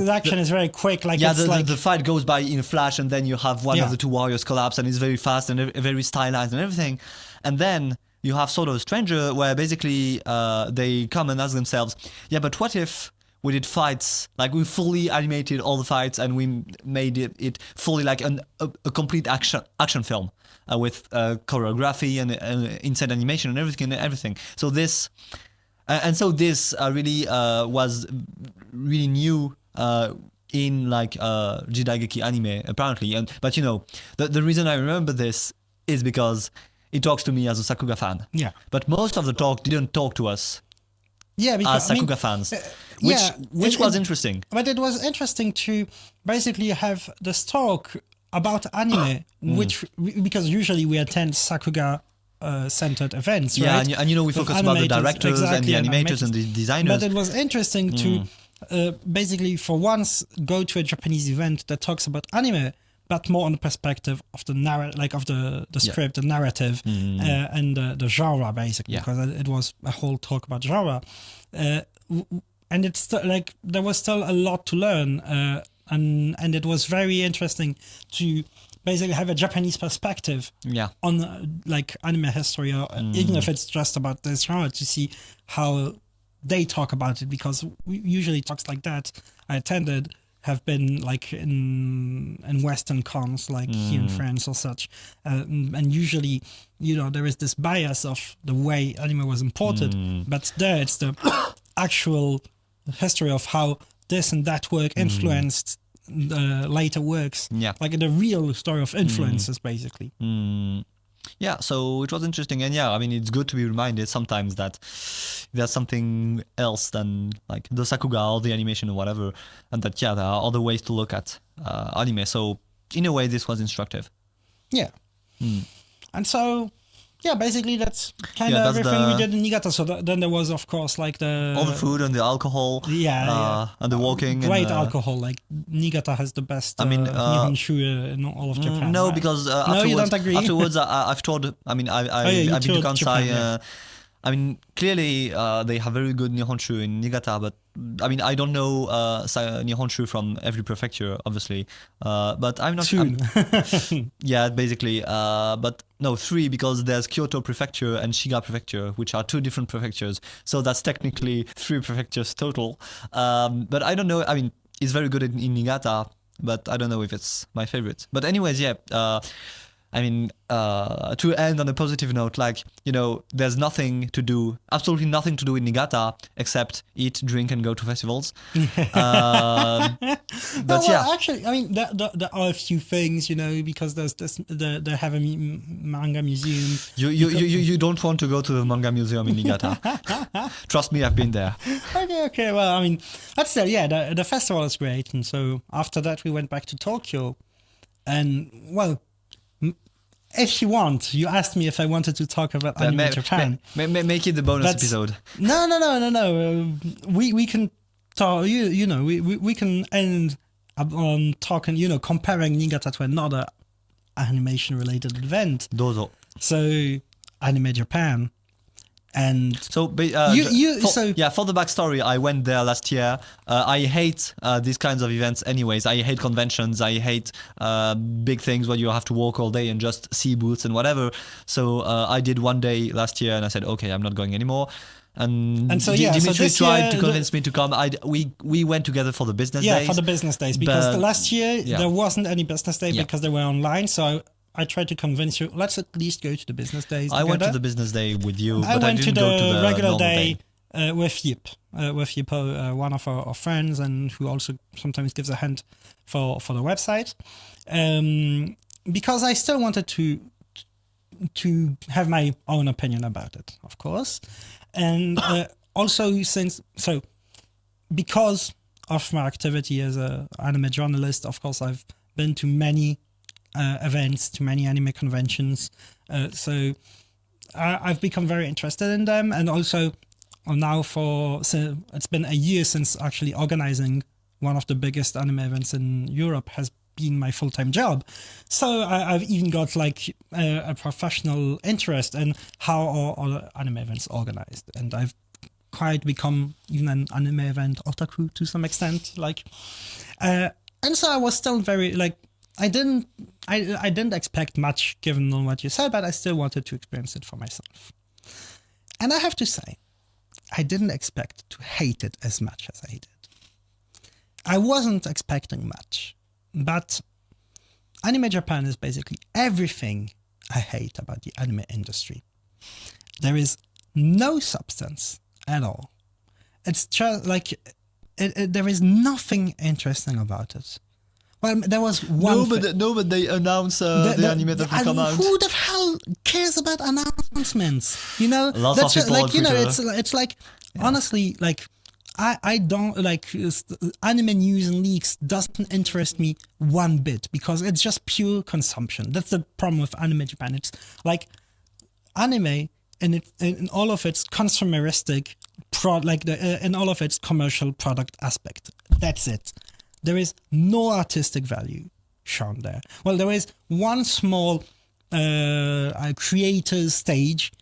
action is very quick. The fight goes by in a flash and then you have one of the two warriors collapse and it's very fast and very stylized and everything. And then you have Sword of the Stranger where basically they come and ask themselves, but what if we did fights, we fully animated all the fights and we made it fully a complete action film with choreography and inside animation and everything. So this really was really new in Jidaigeki anime apparently. But the reason I remember this is because it talks to me as a Sakura fan. Yeah. But most of the talk didn't talk to us. Because, as Sakura fans, which was interesting. But it was interesting to basically have this talk about anime, because usually we attend Sakura centered events, right? Yeah, and we focus about the directors and the animators and the designers. But it was interesting to basically for once go to a Japanese event that talks about anime, but more on the perspective of the of the script, the narrative, and the genre, basically, because it was a whole talk about genre, and it's still, there was still a lot to learn, and it was very interesting to basically have a Japanese perspective on anime history, or even if it's just about this genre, to see how they talk about it, because usually talks like that I attended have been in Western cons, here in France or such, and usually there is this bias of the way anime was imported, but there it's the actual history of how this and that work influenced the later works, the real story of influences, basically. Yeah, so it was interesting, and it's good to be reminded sometimes that there's something else than the Sakuga or the animation or whatever, and that there are other ways to look at anime. So in a way, this was instructive. Yeah, and so basically that's kind of everything we did in Niigata. So then there was, of course, all the food and the alcohol, and the walking. Great alcohol. Niigata has the best Nihonshu in all of Japan. No, right? because you don't agree. Afterwards, I've toured. I've been to Kansai. I mean, clearly they have very good Nihonshu in Niigata, but I mean, I don't know Nihonshu from every prefecture, obviously. But I'm not sure. Yeah, basically. But no, 3 because there's Kyoto Prefecture and Shiga Prefecture, which are 2 different prefectures. So that's technically 3 prefectures total. But I don't know. I mean, it's very good in Niigata, but I don't know if it's my favorite. But anyways, yeah. I mean, to end on a positive note, like, you know, there's absolutely nothing to do in Niigata except eat, drink, and go to festivals. But yeah. Actually, I mean, there are a few things, you know, because they have a manga museum. You don't want to go to the manga museum in Niigata. Trust me, I've been there. Okay. Well, I mean, that's yeah. The festival is great, and so after that we went back to Tokyo, and well. If you want, you asked me if I wanted to talk about anime Japan. Make it the bonus episode. No. We can talk. You know, we can end on talking. You know, comparing Niigata to another animation-related event. Dozo. So, anime Japan. And so, for the backstory, I went there last year. I hate these kinds of events anyways. I hate conventions. I hate big things where you have to walk all day and just see booths and whatever. So I did one day last year and I said, okay, I'm not going anymore. And so Dimitri tried to convince me to come. We went together for the business days. Yeah, for the business days. Because the last year there wasn't any business day because they were online. So I tried to convince you, let's at least go to the business days together. I went to the business day with you, but I didn't go to the regular day. With Yip, one of our friends, and who also sometimes gives a hand for the website. Because I still wanted to have my own opinion about it, of course. And also because of my activity as an anime journalist, of course, I've been to many events, to many anime conventions. So I've become very interested in them. And also now so it's been a year since actually organizing one of the biggest anime events in Europe has been my full-time job. So I've even got like a professional interest in how are all anime events organized. And I've quite become even an anime event otaku to some extent. And so I was still very I didn't expect much given on what you said, but I still wanted to experience it for myself. And I have to say, I didn't expect to hate it as much as I did. I wasn't expecting much, but Anime Japan is basically everything I hate about the anime industry. There is no substance at all. It's just there is nothing interesting, about it. Well, there was one. But they announce the anime that will come out. Who the hell cares about announcements? You know, lots of people on Twitter. It's like honestly, I don't anime news and leaks doesn't interest me one bit because it's just pure consumption. That's the problem with Anime Japan. It's like anime in all of its consumeristic in all of its commercial product aspect. That's it. There is no artistic value shown there. Well, there is one small creators stage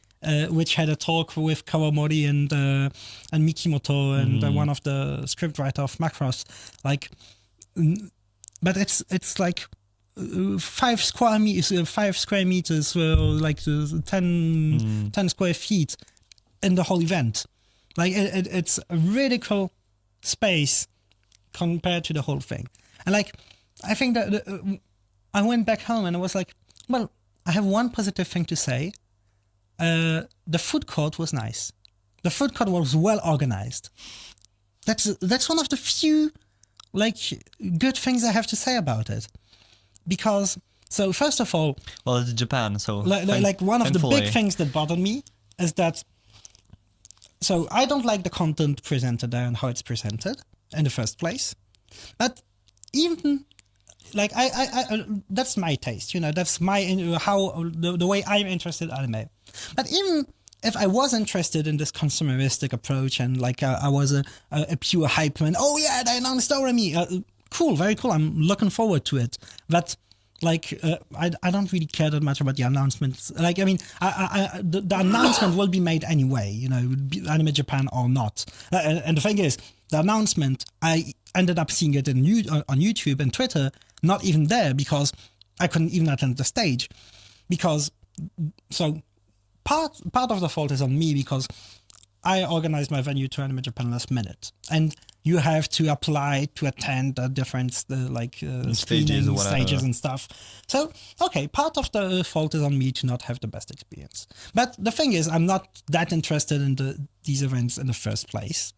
which had a talk with Kawamori and Mikimoto and one of the scriptwriter of Macross. But it's like 5 square meters, 10 square feet in the whole event. It's a radical space compared to the whole thing. And I think that I went back home and I was like, well, I have one positive thing to say. The food court was nice. The food court was well organized. That's one of the few good things I have to say about it. Because first of all, well, it's Japan, so one of the big things that bothered me is that I don't like the content presented there and how it's presented in the first place. But even I that's my taste, you know, that's my the way I'm interested in anime. But even if I was interested in this consumeristic approach and I was a pure hype man, oh yeah, they announced Doremi, cool, very cool, I'm looking forward to it. But I don't really care that much about the announcements. Like, I mean, the announcement will be made anyway, you know, Anime Japan or not. And the thing is, the announcement, I ended up seeing it on YouTube and Twitter, not even there because I couldn't even attend the stage. Because, so part of the fault is on me because I organized my venue to Anime Japan last minute. And you have to apply to attend the different screening stages and stuff. So, okay, part of the fault is on me to not have the best experience. But the thing is, I'm not that interested in these events in the first place.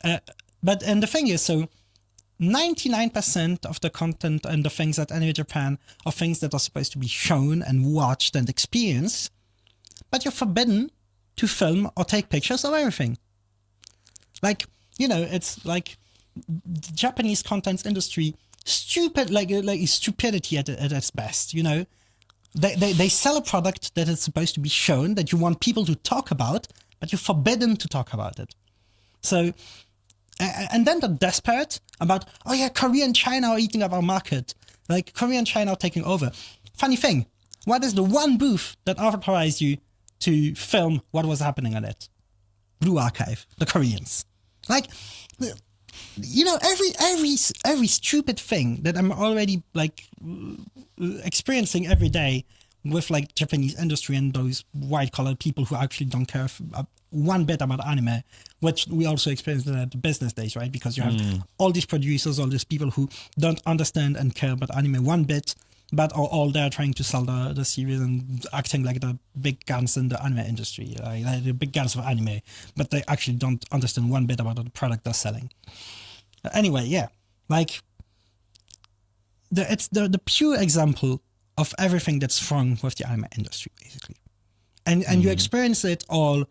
And the thing is, so 99% of the content and the things at Anime Japan are things that are supposed to be shown and watched and experienced, but you're forbidden to film or take pictures of everything. Like, you know, it's like the Japanese content industry, stupid, like stupidity at its best, you know. They sell a product that is supposed to be shown, that you want people to talk about, but you're forbidden to talk about it. So, and then they're desperate about, oh yeah, Korea and China are eating up our market. Like, Korea and China are taking over. Funny thing, what is the one booth that authorized you to film what was happening on it? Blue Archive, the Koreans. Like, you know, every stupid thing that I'm already like experiencing every day with like Japanese industry and those white collar people who actually don't care one bit about anime, which we also experienced at the business days, right? Because you have all these producers, all these people who don't understand and care about anime one bit, but are all there trying to sell the series and acting like the big guns in the anime industry, like the big guns of anime, but they actually don't understand one bit about the product they're selling. Anyway, yeah, like it's the pure example of everything that's wrong with the anime industry, basically, and you experience it all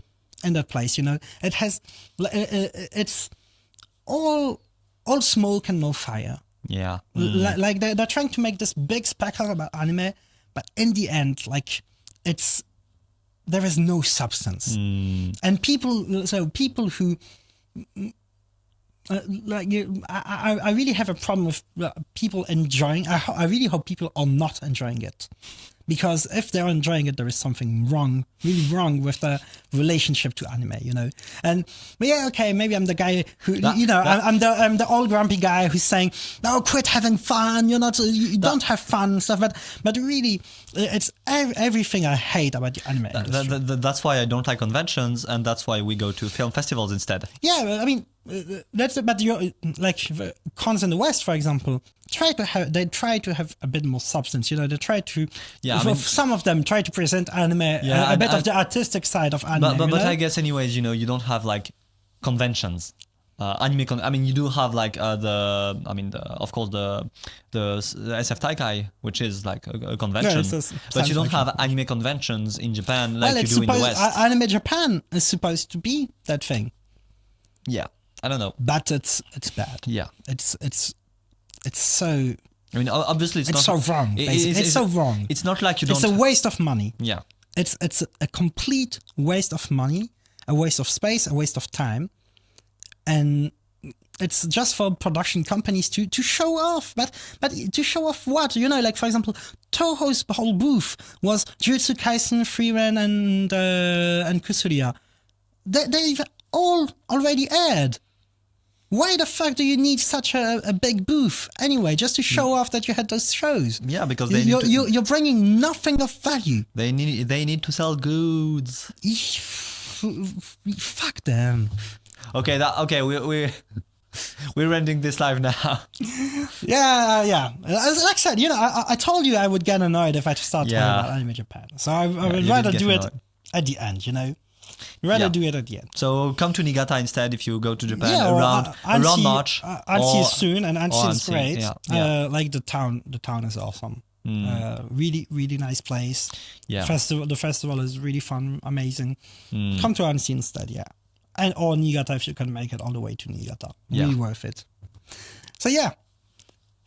in that place. You know, it has it's all smoke and no fire. Yeah. Like they're trying to make this big spectacle about anime, but in the end, like there is no substance. And people who I really have a problem with people enjoying. I really hope people are not enjoying it. Because if they're enjoying it, there is something wrong, really wrong with the relationship to anime, you know. But yeah, okay, maybe I'm the guy who, I'm the old grumpy guy who's saying, "No, quit having fun. You don't have fun and stuff." But really, it's everything I hate about the anime industry. That's why I don't like conventions, and that's why we go to film festivals instead. Yeah, I mean, but like cons in the West, for example, try to have a bit more substance. You know, they try to. Yeah, some of them try to present anime a bit of the artistic side of anime. But I guess, anyways, you don't have like conventions. You do have like of course the SF Taikai, which is like a convention, but you don't have anime conventions in Japan like you do in the West. Anime Japan is supposed to be that thing. Yeah, I don't know, but it's bad. Yeah, it's so. I mean, obviously, it's not so wrong. It's so wrong. It's not like you don't. It's a waste of money. Yeah, it's a complete waste of money, a waste of space, a waste of time, and it's just for production companies to show off. But to show off what? You know, like for example, Toho's whole booth was Jujutsu Kaisen, Frieren, and Kusuria. They've all already aired. Why the fuck do you need such a big booth anyway, just to show off that you had those shows? Yeah, because you're bringing nothing of value. They need to sell goods. Fuck them. Okay, we're ending this live now. Yeah. Like I said, I told you I would get annoyed if I start talking about Anime Japan. So I would rather do it at the end, do it at the end. So come to Niigata instead if you go to Japan around March. Annecy is soon, and Annecy is great. Yeah. Like the town is awesome. Really, really nice place. Yeah. The festival is really fun, amazing. Come to Annecy instead, or Niigata if you can make it all the way to Niigata. Really worth it. So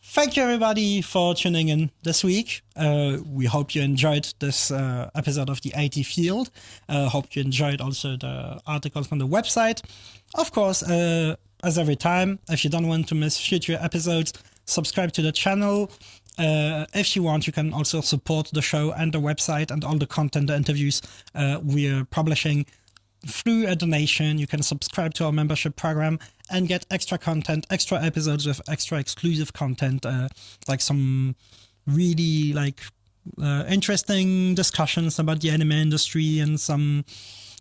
thank you everybody for tuning in this week. We hope you enjoyed this episode of the AT Field. Hope you enjoyed also the articles on the website. Of course, as every time, if you don't want to miss future episodes, subscribe to the channel. If you want, you can also support the show and the website and all the content, the interviews we're publishing through a donation. You can subscribe to our membership program and get extra content, extra episodes with extra exclusive content, like some really interesting discussions about the anime industry and some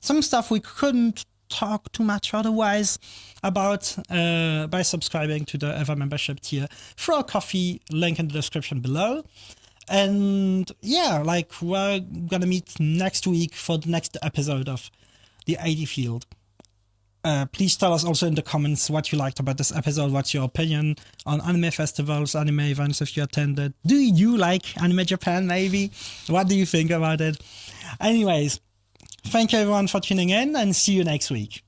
stuff we couldn't talk too much otherwise about by subscribing to the Ever membership tier through our coffee, link in the description below. And yeah, we're gonna meet next week for the next episode of the 80 Field. Please tell us also in the comments what you liked about this episode. What's your opinion on anime festivals, anime events if you attended? Do you like Anime Japan maybe? What do you think about it? Anyways, thank you everyone for tuning in and see you next week.